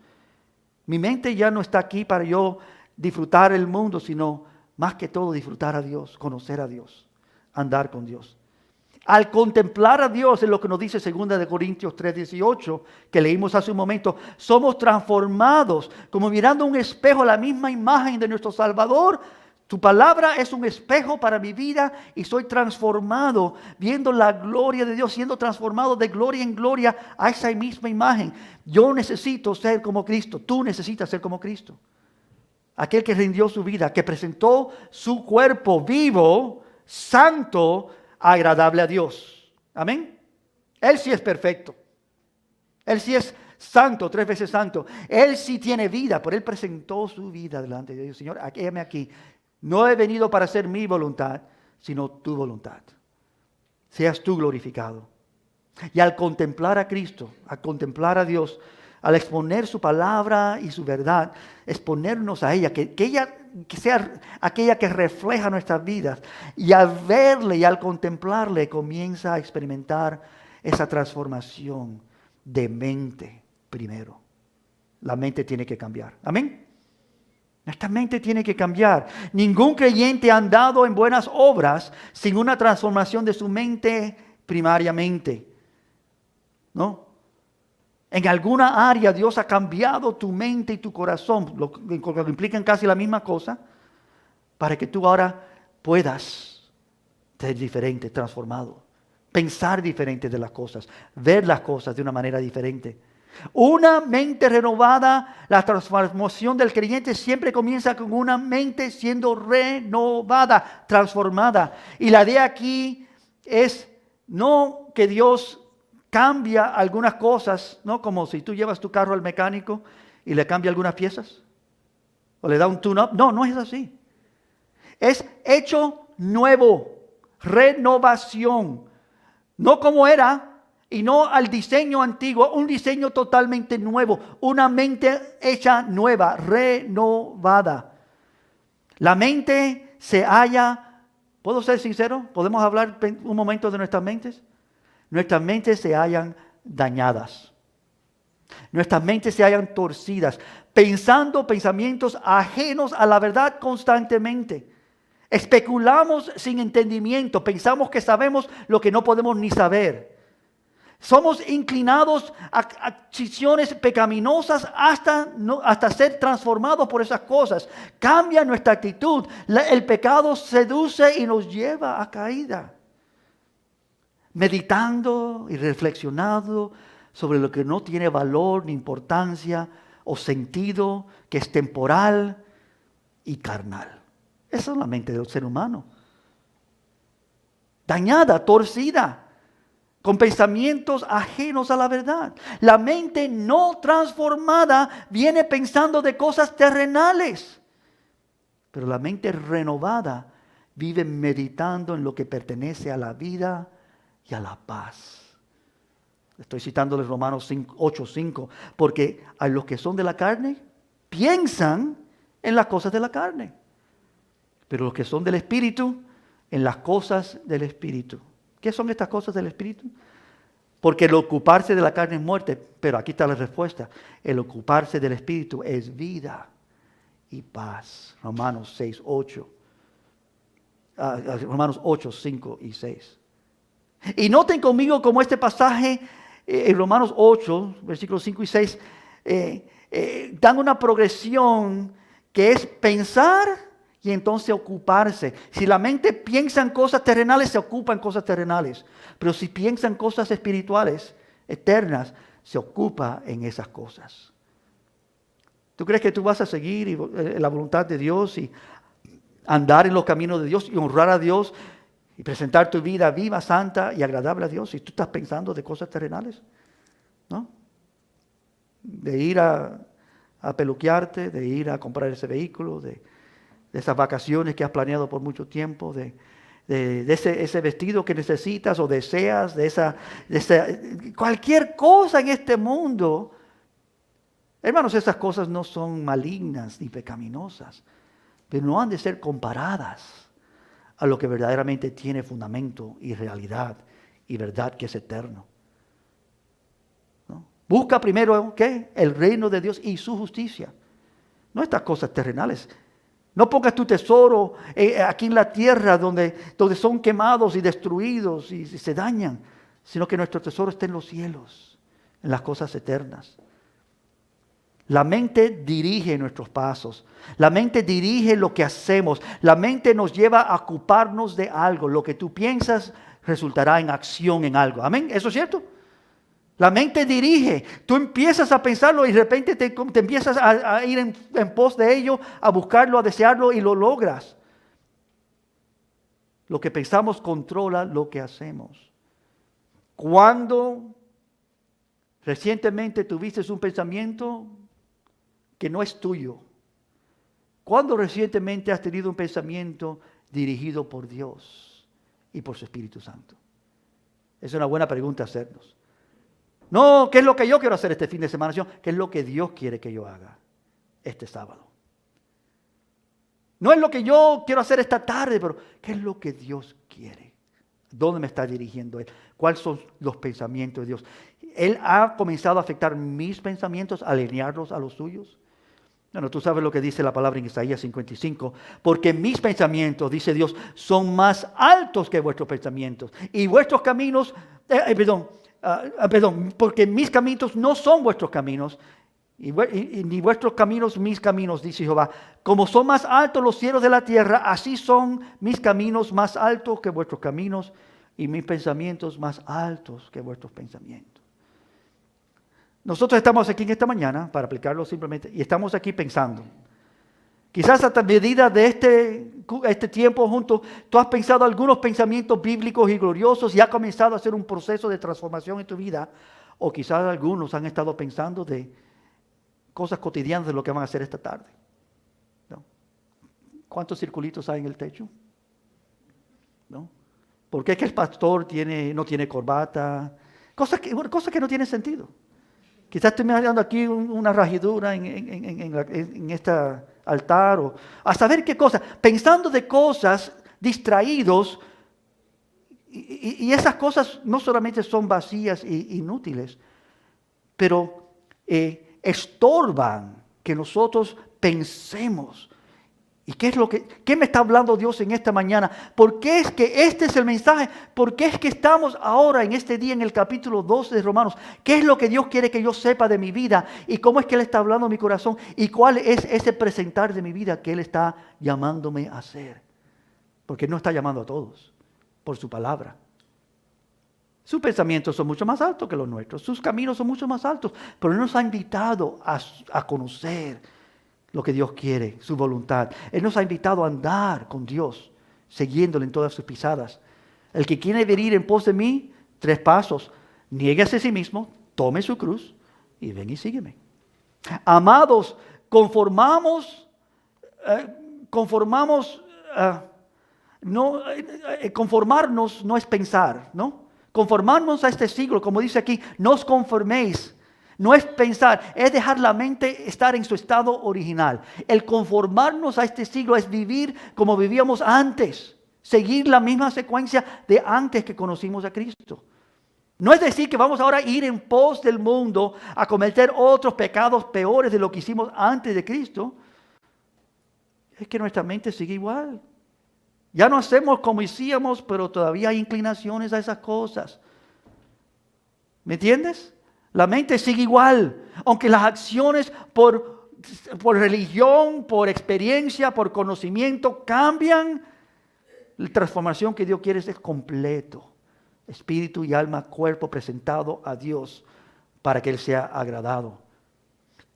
Mi mente ya no está aquí para yo disfrutar el mundo, sino más que todo disfrutar a Dios, conocer a Dios, andar con Dios. Al contemplar a Dios, es lo que nos dice 2 Corintios 3:18, que leímos hace un momento, somos transformados como mirando un espejo a la misma imagen de nuestro Salvador. Tu palabra es un espejo para mi vida y soy transformado viendo la gloria de Dios, siendo transformado de gloria en gloria a esa misma imagen. Yo necesito ser como Cristo, tú necesitas ser como Cristo. Aquel que rindió su vida, que presentó su cuerpo vivo, santo, agradable a Dios. Amén. Él sí es perfecto. Él sí es santo, 3 veces santo. Él sí tiene vida, pero Él presentó su vida delante de Dios. Señor, heme aquí. No he venido para hacer mi voluntad, sino tu voluntad. Seas tú glorificado. Y al contemplar a Cristo, al contemplar a Dios, al exponer su palabra y su verdad, exponernos a ella, que ella que sea aquella que refleja nuestras vidas. Y al verle y al contemplarle, comienza a experimentar esa transformación de mente primero. La mente tiene que cambiar. Amén. Nuestra mente tiene que cambiar. Ningún creyente ha andado en buenas obras sin una transformación de su mente primariamente. ¿No? En alguna área Dios ha cambiado tu mente y tu corazón, lo que implican casi la misma cosa, para que tú ahora puedas ser diferente, transformado, pensar diferente de las cosas, ver las cosas de una manera diferente. Una mente renovada, la transformación del creyente siempre comienza con una mente siendo renovada, transformada. Y la idea aquí es no que Dios cambia algunas cosas, ¿no? Como si tú llevas tu carro al mecánico y le cambia algunas piezas o le da un tune-up. No, no es así. Es hecho nuevo, renovación. No como era y no al diseño antiguo, un diseño totalmente nuevo, una mente hecha nueva, renovada. La mente se halla, ¿puedo ser sincero? ¿Podemos hablar un momento de nuestras mentes? Nuestras mentes se hallan dañadas. Nuestras mentes se hallan torcidas, pensando pensamientos ajenos a la verdad constantemente. Especulamos sin entendimiento, pensamos que sabemos lo que no podemos ni saber. Somos inclinados a acciones pecaminosas hasta ser transformados por esas cosas. Cambia nuestra actitud. El pecado seduce y nos lleva a caída. Meditando y reflexionando sobre lo que no tiene valor ni importancia o sentido, que es temporal y carnal. Esa es la mente del ser humano. Dañada, torcida, con pensamientos ajenos a la verdad. La mente no transformada viene pensando de cosas terrenales. Pero la mente renovada vive meditando en lo que pertenece a la vida y a la paz. Estoy citándoles Romanos 8:5, porque a los que son de la carne piensan en las cosas de la carne, pero los que son del Espíritu en las cosas del Espíritu. ¿Qué son estas cosas del Espíritu? Porque el ocuparse de la carne es muerte, pero aquí está la respuesta. El ocuparse del Espíritu es vida y paz. Romanos 6:8. Romanos 8:5 y 6. Y noten conmigo como este pasaje en Romanos 8, versículos 5 y 6, dan una progresión que es pensar y entonces ocuparse. Si la mente piensa en cosas terrenales, se ocupa en cosas terrenales. Pero si piensa en cosas espirituales, eternas, se ocupa en esas cosas. ¿Tú crees que tú vas a seguir la voluntad de Dios y andar en los caminos de Dios y honrar a Dios y presentar tu vida viva, santa y agradable a Dios si tú estás pensando de cosas terrenales? ¿No? De ir a peluquearte, de ir a comprar ese vehículo, de esas vacaciones que has planeado por mucho tiempo, de de ese vestido que necesitas o deseas, cualquier cosa en este mundo. Hermanos, esas cosas no son malignas ni pecaminosas, pero no han de ser comparadas a lo que verdaderamente tiene fundamento y realidad y verdad, que es eterno. ¿No? Busca primero, ¿qué? El reino de Dios y su justicia. No estas cosas terrenales. No pongas tu tesoro aquí en la tierra donde son quemados y destruidos y se dañan, sino que nuestro tesoro está en los cielos, en las cosas eternas. La mente dirige nuestros pasos. La mente dirige lo que hacemos. La mente nos lleva a ocuparnos de algo. Lo que tú piensas resultará en acción en algo. Amén. ¿Eso es cierto? La mente dirige. Tú empiezas a pensarlo y de repente te empiezas a ir en pos de ello, a buscarlo, a desearlo y lo logras. Lo que pensamos controla lo que hacemos. Cuando recientemente tuviste un pensamiento que no es tuyo. ¿Cuándo recientemente has tenido un pensamiento dirigido por Dios y por su Espíritu Santo? Es una buena pregunta hacernos. No, ¿qué es lo que yo quiero hacer este fin de semana? Sino, ¿qué es lo que Dios quiere que yo haga este sábado? No es lo que yo quiero hacer esta tarde, pero ¿qué es lo que Dios quiere? ¿Dónde me está dirigiendo Él? ¿Cuáles son los pensamientos de Dios? ¿Él ha comenzado a afectar mis pensamientos, a alinearlos a los suyos? Bueno, tú sabes lo que dice la palabra en Isaías 55. Porque mis pensamientos, dice Dios, son más altos que vuestros pensamientos. Y vuestros caminos, porque mis caminos no son vuestros caminos. Y ni vuestros caminos mis caminos, dice Jehová. Como son más altos los cielos de la tierra, así son mis caminos más altos que vuestros caminos. Y mis pensamientos más altos que vuestros pensamientos. Nosotros estamos aquí en esta mañana para aplicarlo simplemente y estamos aquí pensando. Quizás a medida de este tiempo juntos, tú has pensado algunos pensamientos bíblicos y gloriosos y has comenzado a hacer un proceso de transformación en tu vida. O quizás algunos han estado pensando de cosas cotidianas de lo que van a hacer esta tarde. ¿No? ¿Cuántos circulitos hay en el techo? ¿No? ¿Por qué es que el pastor no tiene corbata? Cosas que no tienen sentido. Quizás estoy mirando aquí una rajidura en este altar, o a saber qué cosa, pensando de cosas, distraídos, y esas cosas no solamente son vacías e inútiles, pero estorban que nosotros pensemos. ¿Y qué me está hablando Dios en esta mañana? ¿Por qué es que este es el mensaje? ¿Por qué es que estamos ahora en este día en el capítulo 12 de Romanos? ¿Qué es lo que Dios quiere que yo sepa de mi vida? ¿Y cómo es que Él está hablando a mi corazón? ¿Y cuál es ese presentar de mi vida que Él está llamándome a hacer? Porque Él no está llamando a todos por su palabra. Sus pensamientos son mucho más altos que los nuestros. Sus caminos son mucho más altos. Pero Él nos ha invitado a conocer lo que Dios quiere, su voluntad. Él nos ha invitado a andar con Dios, siguiéndole en todas sus pisadas. El que quiere venir en pos de mí, 3 pasos. Niéguese a sí mismo, tome su cruz y ven y sígueme. Amados, conformarnos no es pensar, ¿no? Conformarnos a este siglo, como dice aquí, no os conforméis. No es pensar, es dejar la mente estar en su estado original. El conformarnos a este siglo es vivir como vivíamos antes. Seguir la misma secuencia de antes que conocimos a Cristo. No es decir que vamos ahora a ir en pos del mundo a cometer otros pecados peores de lo que hicimos antes de Cristo. Es que nuestra mente sigue igual. Ya no hacemos como hacíamos, pero todavía hay inclinaciones a esas cosas. ¿Me entiendes? La mente sigue igual, aunque las acciones por religión, por experiencia, por conocimiento cambian. La transformación que Dios quiere es completo. Espíritu y alma, cuerpo presentado a Dios para que Él sea agradado.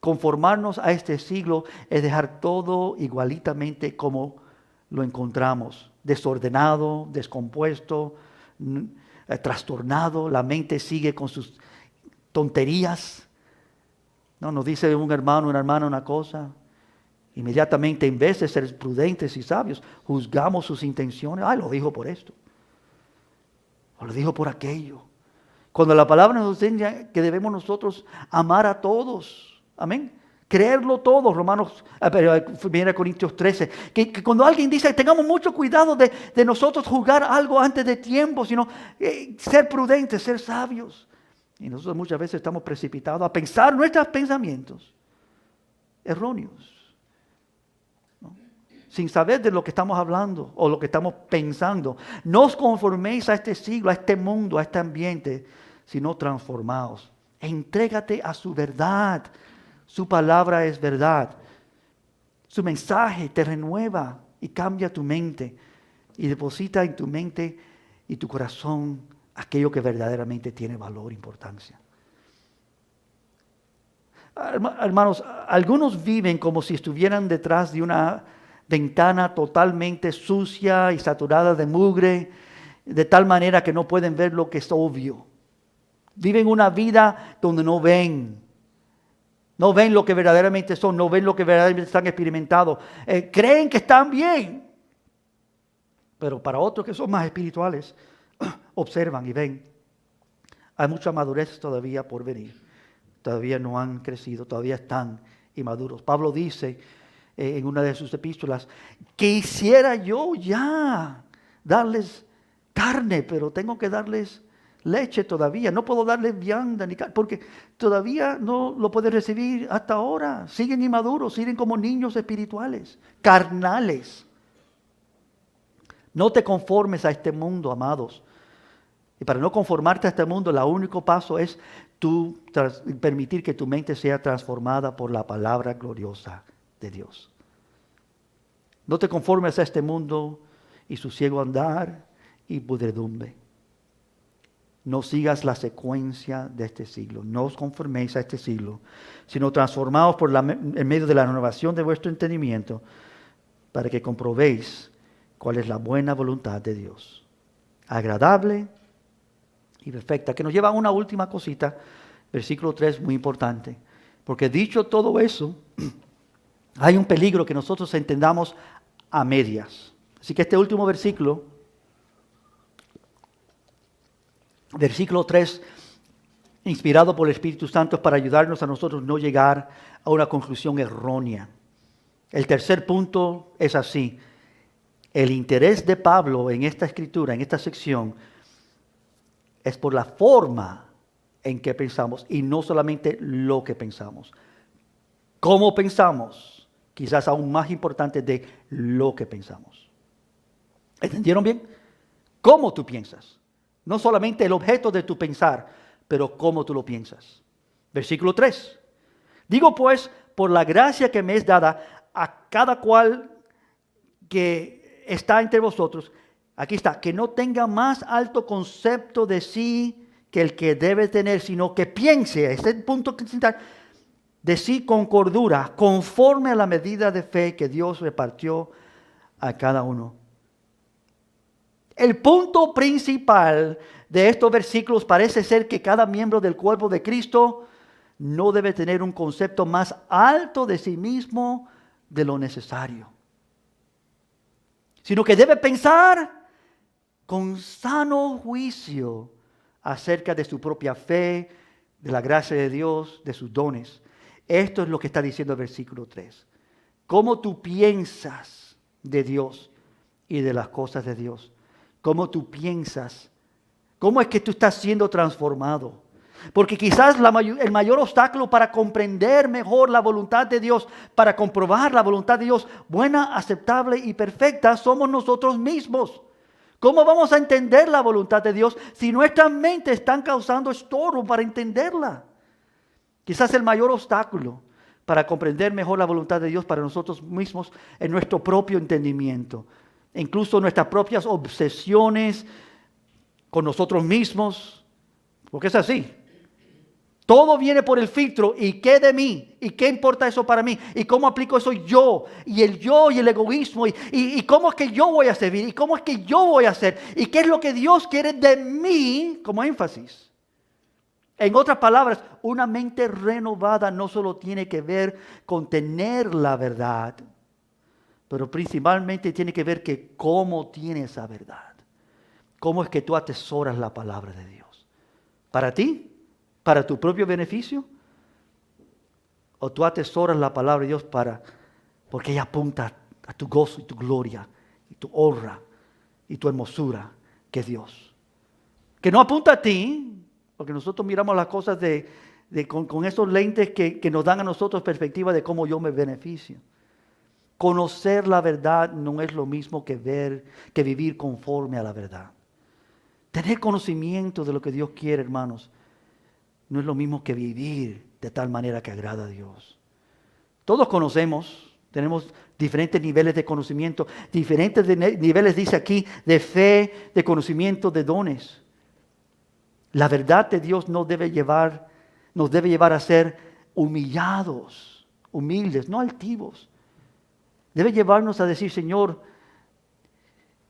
Conformarnos a este siglo es dejar todo igualitamente como lo encontramos. Desordenado, descompuesto, trastornado. La mente sigue con sus tonterías. No, nos dice un hermano, una hermana una cosa Inmediatamente, en vez de ser prudentes y sabios, juzgamos sus intenciones. Ay, lo dijo por esto. O lo dijo por aquello. Cuando la palabra nos enseña que debemos nosotros amar a todos. Amén. Creerlo todo. Viene Corintios 13. Que cuando alguien dice, tengamos mucho cuidado de nosotros juzgar algo antes de tiempo, sino ser prudentes, ser sabios. Y nosotros muchas veces estamos precipitados a pensar nuestros pensamientos erróneos. Sin saber de lo que estamos hablando o lo que estamos pensando. No os conforméis a este siglo, a este mundo, a este ambiente, sino transformaos. Entrégate a su verdad. Su palabra es verdad. Su mensaje te renueva y cambia tu mente y deposita en tu mente y tu corazón aquello que verdaderamente tiene valor e importancia. Hermanos, algunos viven como si estuvieran detrás de una ventana totalmente sucia y saturada de mugre, de tal manera que no pueden ver lo que es obvio. Viven una vida donde no ven lo que verdaderamente son, no ven lo que verdaderamente están experimentando. Creen que están bien, pero para otros que son más espirituales, observan y ven. Hay mucha madurez todavía por venir. Todavía no han crecido, todavía están inmaduros. Pablo dice en una de sus epístolas, quisiera yo ya darles carne, pero tengo que darles leche todavía. No puedo darles vianda ni carne, porque todavía no lo pueden recibir hasta ahora. Siguen inmaduros, siguen como niños espirituales, carnales. No te conformes a este mundo, amados. Y para no conformarte a este mundo, el único paso es tú permitir que tu mente sea transformada por la palabra gloriosa de Dios. No te conformes a este mundo y su ciego andar y pudredumbre. No sigas la secuencia de este siglo. No os conforméis a este siglo, sino transformaos en medio de la renovación de vuestro entendimiento, para que comprobéis cuál es la buena voluntad de Dios, agradable y perfecta. Que nos lleva a una última cosita, versículo 3, muy importante. Porque dicho todo eso, hay un peligro que nosotros entendamos a medias. Así que este último versículo, versículo 3, inspirado por el Espíritu Santo, es para ayudarnos a nosotros no llegar a una conclusión errónea. El tercer punto es así. El interés de Pablo en esta escritura, en esta sección, es por la forma en que pensamos y no solamente lo que pensamos. ¿Cómo pensamos? Quizás aún más importante de lo que pensamos. ¿Entendieron bien? ¿Cómo tú piensas? No solamente el objeto de tu pensar, pero cómo tú lo piensas. Versículo 3. Digo pues, por la gracia que me es dada a cada cual que está entre vosotros, aquí está, que no tenga más alto concepto de sí que el que debe tener, sino que piense, este es el punto central, de sí con cordura, conforme a la medida de fe que Dios repartió a cada uno. El punto principal de estos versículos parece ser que cada miembro del cuerpo de Cristo no debe tener un concepto más alto de sí mismo de lo necesario, sino que debe pensar con sano juicio acerca de su propia fe, de la gracia de Dios, de sus dones. Esto es lo que está diciendo el versículo 3. ¿Cómo tú piensas de Dios y de las cosas de Dios? ¿Cómo tú piensas? ¿Cómo es que tú estás siendo transformado? Porque quizás el mayor obstáculo para comprender mejor la voluntad de Dios, para comprobar la voluntad de Dios buena, aceptable y perfecta, somos nosotros mismos. ¿Cómo vamos a entender la voluntad de Dios si nuestras mentes están causando estorbo para entenderla? Quizás el mayor obstáculo para comprender mejor la voluntad de Dios para nosotros mismos es nuestro propio entendimiento. E incluso nuestras propias obsesiones con nosotros mismos. Porque es así. Todo viene por el filtro. ¿Y qué de mí? ¿Y qué importa eso para mí? ¿Y cómo aplico eso yo? Y el egoísmo. ¿Y cómo es que yo voy a servir? ¿Y cómo es que yo voy a hacer? ¿Y qué es lo que Dios quiere de mí? Como énfasis. En otras palabras, una mente renovada no solo tiene que ver con tener la verdad, pero principalmente tiene que ver que cómo tiene esa verdad. ¿Cómo es que tú atesoras la palabra de Dios? ¿Para ti? ¿Para tu propio beneficio? ¿O tú atesoras la palabra de Dios porque ella apunta a tu gozo y tu gloria y tu honra y tu hermosura, que es Dios? Que no apunta a ti, porque nosotros miramos las cosas con esos lentes que nos dan a nosotros perspectiva de cómo yo me beneficio. Conocer la verdad no es lo mismo que vivir conforme a la verdad. Tener conocimiento de lo que Dios quiere, hermanos, no es lo mismo que vivir de tal manera que agrada a Dios. Todos conocemos, tenemos diferentes niveles de conocimiento, diferentes niveles, dice aquí, de fe, de conocimiento, de dones. La verdad de Dios nos debe llevar a ser humillados, humildes, no altivos. Debe llevarnos a decir, Señor,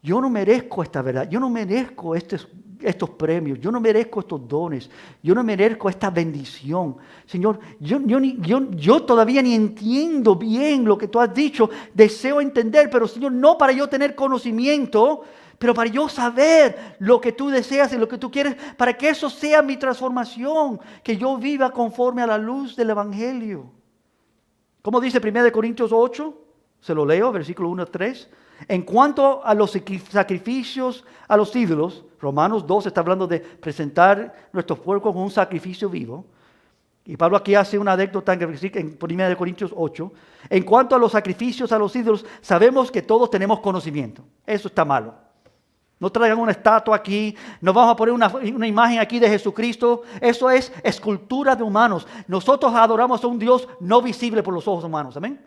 yo no merezco esta verdad, yo no merezco estos premios, yo no merezco estos dones, yo no merezco esta bendición. Señor, yo todavía ni entiendo bien lo que tú has dicho, deseo entender, pero Señor, no para yo tener conocimiento, pero para yo saber lo que tú deseas y lo que tú quieres, para que eso sea mi transformación, que yo viva conforme a la luz del Evangelio. ¿Cómo dice 1 Corintios 8? Se lo leo, versículo 1 a 3. En cuanto a los sacrificios a los ídolos, Romanos 2 está hablando de presentar nuestros cuerpos como un sacrificio vivo. Y Pablo aquí hace una anécdota en 1 Corintios 8. En cuanto a los sacrificios a los ídolos, sabemos que todos tenemos conocimiento. Eso está malo. No traigan una estatua aquí, no vamos a poner una imagen aquí de Jesucristo. Eso es escultura de humanos. Nosotros adoramos a un Dios no visible por los ojos humanos. Amén.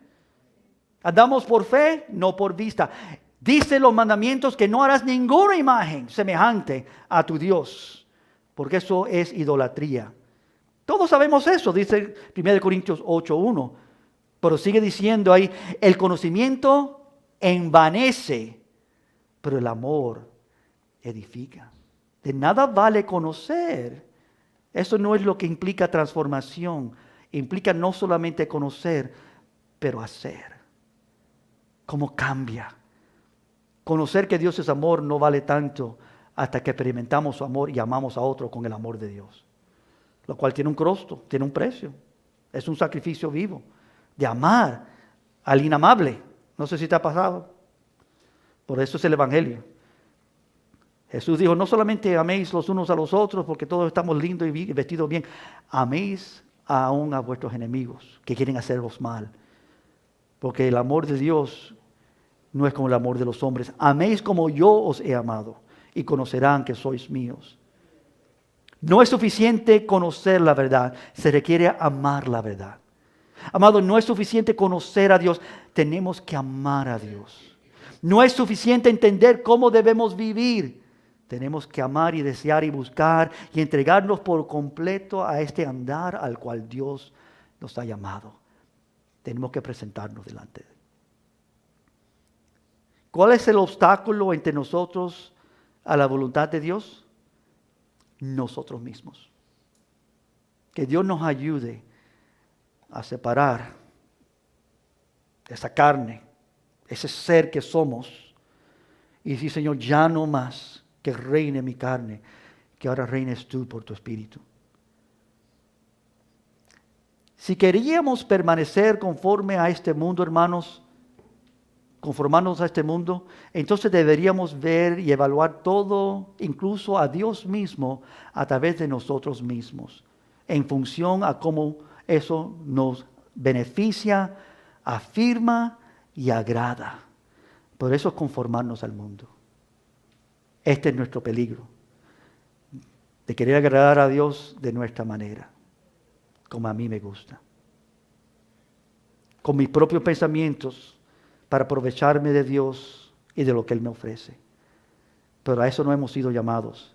Andamos por fe, no por vista. Dice los mandamientos que no harás ninguna imagen semejante a tu Dios, porque eso es idolatría. Todos sabemos eso, dice 1 Corintios 8:1. Pero sigue diciendo ahí, el conocimiento envanece, pero el amor edifica. De nada vale conocer. Eso no es lo que implica transformación. Implica no solamente conocer, pero hacer. ¿Cómo cambia? Conocer que Dios es amor no vale tanto hasta que experimentamos su amor y amamos a otro con el amor de Dios. Lo cual tiene un costo, tiene un precio. Es un sacrificio vivo de amar al inamable. No sé si te ha pasado. Por eso es el Evangelio. Jesús dijo, no solamente améis los unos a los otros porque todos estamos lindos y vestidos bien. Améis aún a vuestros enemigos que quieren haceros mal. Porque el amor de Dios no es como el amor de los hombres. Améis como yo os he amado y conocerán que sois míos. No es suficiente conocer la verdad, se requiere amar la verdad. Amado, no es suficiente conocer a Dios, tenemos que amar a Dios. No es suficiente entender cómo debemos vivir. Tenemos que amar y desear y buscar y entregarnos por completo a este andar al cual Dios nos ha llamado. Tenemos que presentarnos delante de Él. ¿Cuál es el obstáculo entre nosotros a la voluntad de Dios? Nosotros mismos. Que Dios nos ayude a separar esa carne, ese ser que somos, y decir, Señor, ya no más que reine mi carne, que ahora reines tú por tu Espíritu. Si queríamos permanecer conforme a este mundo, hermanos, conformarnos a este mundo, entonces deberíamos ver y evaluar todo, incluso a Dios mismo, a través de nosotros mismos, en función a cómo eso nos beneficia, afirma y agrada. Por eso es conformarnos al mundo. Este es nuestro peligro, de querer agradar a Dios de nuestra manera, como a mí me gusta, con mis propios pensamientos, para aprovecharme de Dios y de lo que Él me ofrece. Pero a eso no hemos sido llamados.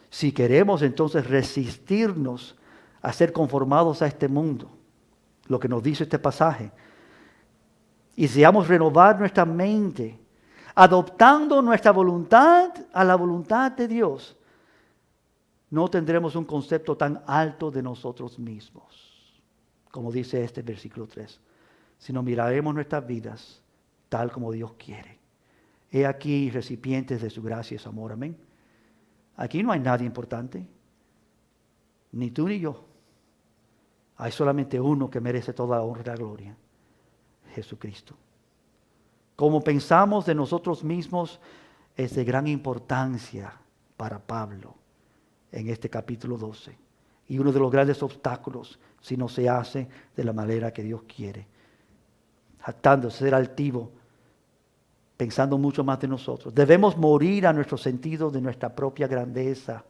Si queremos entonces resistirnos a ser conformados a este mundo, lo que nos dice este pasaje, y deseamos renovar nuestra mente, adoptando nuestra voluntad a la voluntad de Dios, no tendremos un concepto tan alto de nosotros mismos, como dice este versículo 3, sino miraremos nuestras vidas tal como Dios quiere. He aquí recipientes de su gracia y su amor. Amén. Aquí no hay nadie importante, ni tú ni yo. Hay solamente uno que merece toda la honra y la gloria: Jesucristo. Como pensamos de nosotros mismos es de gran importancia para Pablo en este capítulo 12. Y uno de los grandes obstáculos si no se hace de la manera que Dios quiere. Jactándose, ser altivo, pensando mucho más de nosotros. Debemos morir a nuestro sentido de nuestra propia grandeza.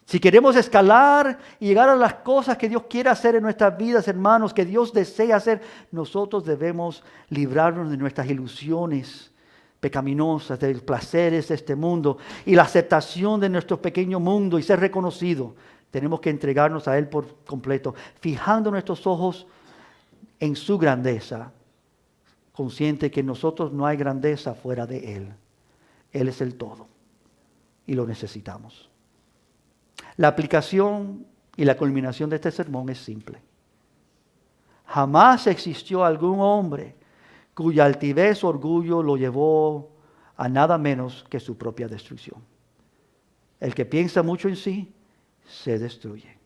Si queremos escalar y llegar a las cosas que Dios quiere hacer en nuestras vidas, hermanos, que Dios desea hacer, nosotros debemos librarnos de nuestras ilusiones pecaminosas, de los placeres de este mundo y la aceptación de nuestro pequeño mundo y ser reconocido. Tenemos que entregarnos a Él por completo, fijando nuestros ojos en su grandeza, consciente que en nosotros no hay grandeza fuera de Él. Él es el todo y lo necesitamos. La aplicación y la culminación de este sermón es simple. Jamás existió algún hombre cuya altivez o orgullo lo llevó a nada menos que su propia destrucción. El que piensa mucho en sí, se destruye.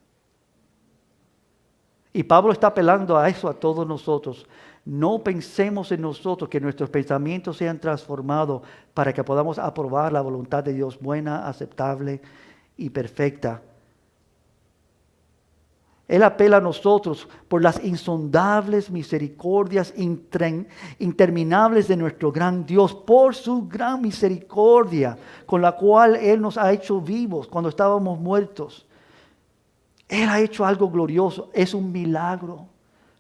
Y Pablo está apelando a eso a todos nosotros. No pensemos en nosotros, que nuestros pensamientos sean transformados para que podamos aprobar la voluntad de Dios buena, aceptable y perfecta. Él apela a nosotros por las insondables misericordias interminables de nuestro gran Dios, por su gran misericordia con la cual Él nos ha hecho vivos cuando estábamos muertos. Él ha hecho algo glorioso, es un milagro.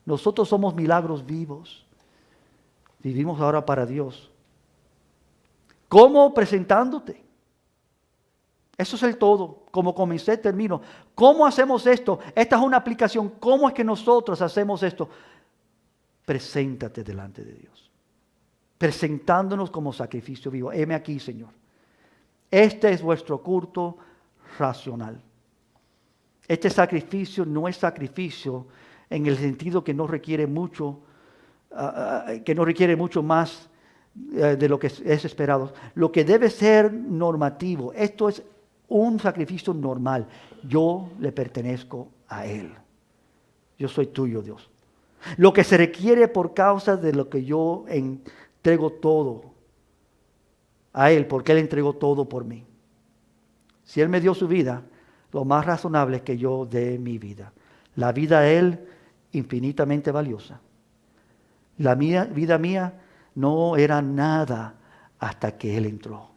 Nosotros somos milagros vivos. Vivimos ahora para Dios. ¿Cómo? Presentándote. Eso es el todo. Como comencé, termino. ¿Cómo hacemos esto? Esta es una aplicación. ¿Cómo es que nosotros hacemos esto? Preséntate delante de Dios. Presentándonos como sacrificio vivo. Heme aquí, Señor. Este es vuestro culto racional. Este sacrificio no es sacrificio en el sentido que no requiere mucho, más de lo que es esperado. Lo que debe ser normativo. Esto es un sacrificio normal. Yo le pertenezco a Él. Yo soy tuyo, Dios. Lo que se requiere por causa de lo que yo entrego todo a Él, porque Él entregó todo por mí. Si Él me dio su vida, lo más razonable es que yo dé mi vida. La vida de Él, infinitamente valiosa. La vida mía no era nada hasta que Él entró.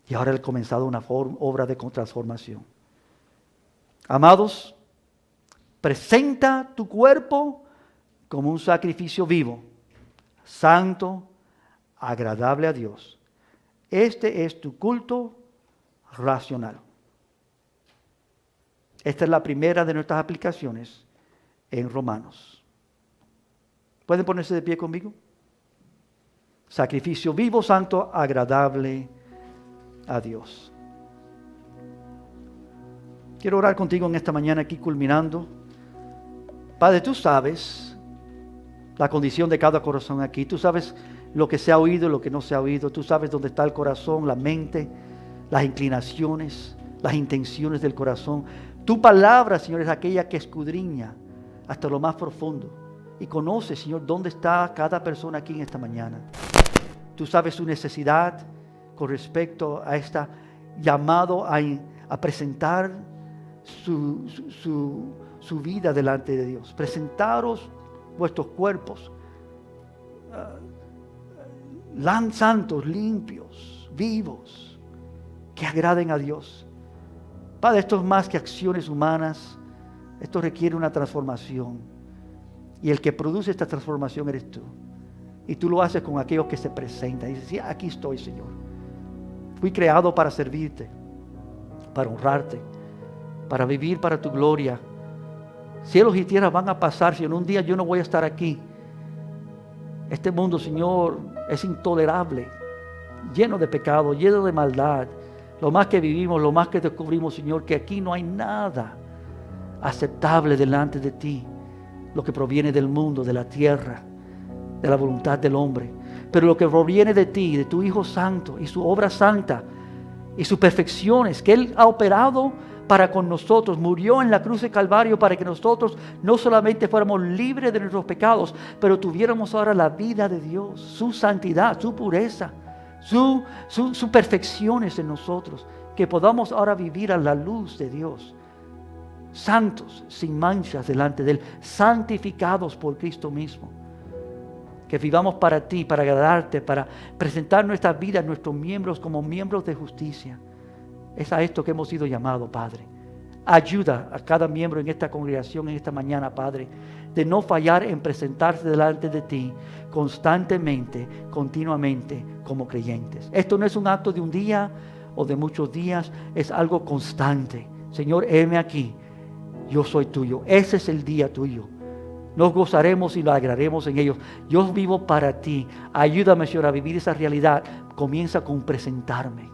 Y ahora Él ha comenzado una obra de transformación. Amados, presenta tu cuerpo como un sacrificio vivo, santo, agradable a Dios. Este es tu culto racional. Esta es la primera de nuestras aplicaciones en Romanos. ¿Pueden ponerse de pie conmigo? Sacrificio vivo, santo, agradable a Dios. Quiero orar contigo en esta mañana aquí culminando. Padre, tú sabes la condición de cada corazón aquí. Tú sabes lo que se ha oído y lo que no se ha oído. Tú sabes dónde está el corazón, la mente, las inclinaciones, las intenciones del corazón. Tu palabra, Señor, es aquella que escudriña hasta lo más profundo. Y conoce, Señor, dónde está cada persona aquí en esta mañana. Tú sabes su necesidad con respecto a esta llamado a presentar su vida delante de Dios. Presentaros vuestros cuerpos santos, limpios, vivos, que agraden a Dios. Padre, esto es más que acciones humanas. Esto requiere una transformación. Y el que produce esta transformación eres tú. Y tú lo haces con aquellos que se presentan. Y dices, sí, aquí estoy, Señor. Fui creado para servirte, para honrarte, para vivir para tu gloria. Cielos y tierras van a pasar, si en un día yo no voy a estar aquí. Este mundo, Señor, es intolerable, lleno de pecado, lleno de maldad. lo más que vivimos, lo más que descubrimos, Señor, que aquí no hay nada aceptable delante de ti, lo que proviene del mundo, de la tierra, de la voluntad del hombre. Pero lo que proviene de ti, de tu Hijo Santo y su obra santa y sus perfecciones que Él ha operado para con nosotros, murió en la cruz de Calvario para que nosotros no solamente fuéramos libres de nuestros pecados, pero tuviéramos ahora la vida de Dios, su santidad, su pureza, sus perfecciones en nosotros, que podamos ahora vivir a la luz de Dios, santos, sin manchas delante de Él, santificados por Cristo mismo. Que vivamos para ti, para agradarte, para presentar nuestras vidas, nuestros miembros como miembros de justicia. Es a esto que hemos sido llamados, Padre. Ayuda a cada miembro en esta congregación, en esta mañana, Padre, de no fallar en presentarse delante de ti constantemente, continuamente, como creyentes. Esto no es un acto de un día o de muchos días, es algo constante. Señor, heme aquí, yo soy tuyo. Ese es el día tuyo. Nos gozaremos y lo alegraremos en ellos. Yo vivo para ti. Ayúdame, Señor, a vivir esa realidad. Comienza con presentarme.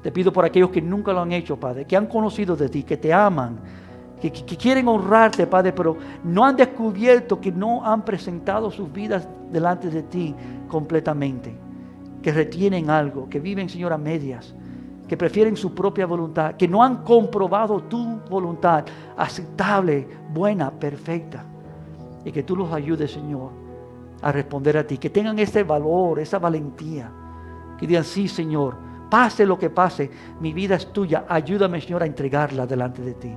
Te pido por aquellos que nunca lo han hecho, Padre, que han conocido de ti, que te aman, que quieren honrarte, Padre, pero no han descubierto, que no han presentado sus vidas delante de ti completamente, que retienen algo, que viven, Señor, a medias, que prefieren su propia voluntad, que no han comprobado tu voluntad aceptable, buena, perfecta. Y que tú los ayudes, Señor, a responder a ti. Que tengan ese valor, esa valentía. Que digan, sí, Señor, pase lo que pase, mi vida es tuya. Ayúdame, Señor, a entregarla delante de ti.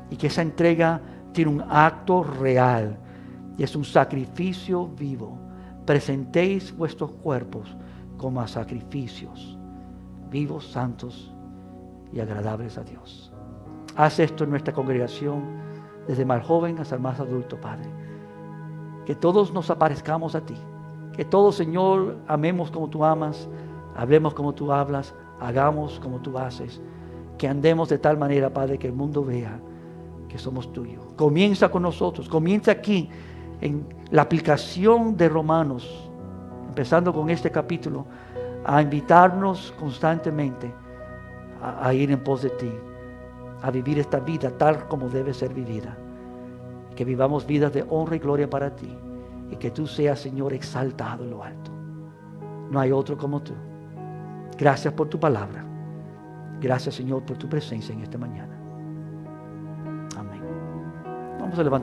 Y que esa entrega tiene un acto real. Y es un sacrificio vivo. Presentéis vuestros cuerpos como a sacrificios vivos, santos y agradables a Dios. Haz esto en nuestra congregación, desde más joven hasta el más adulto, Padre. Que todos nos aparezcamos a ti. Que todos, Señor, amemos como tú amas, hablemos como tú hablas, hagamos como tú haces. Que andemos de tal manera, Padre, que el mundo vea que somos tuyos. Comienza con nosotros, comienza aquí en la aplicación de Romanos, empezando con este capítulo, a invitarnos constantemente a ir en pos de ti, a vivir esta vida tal como debe ser vivida. Que vivamos vidas de honra y gloria para ti. Y que tú seas, Señor, exaltado en lo alto. No hay otro como tú. Gracias por tu palabra. Gracias, Señor, por tu presencia en esta mañana. Amén. Vamos a levantar.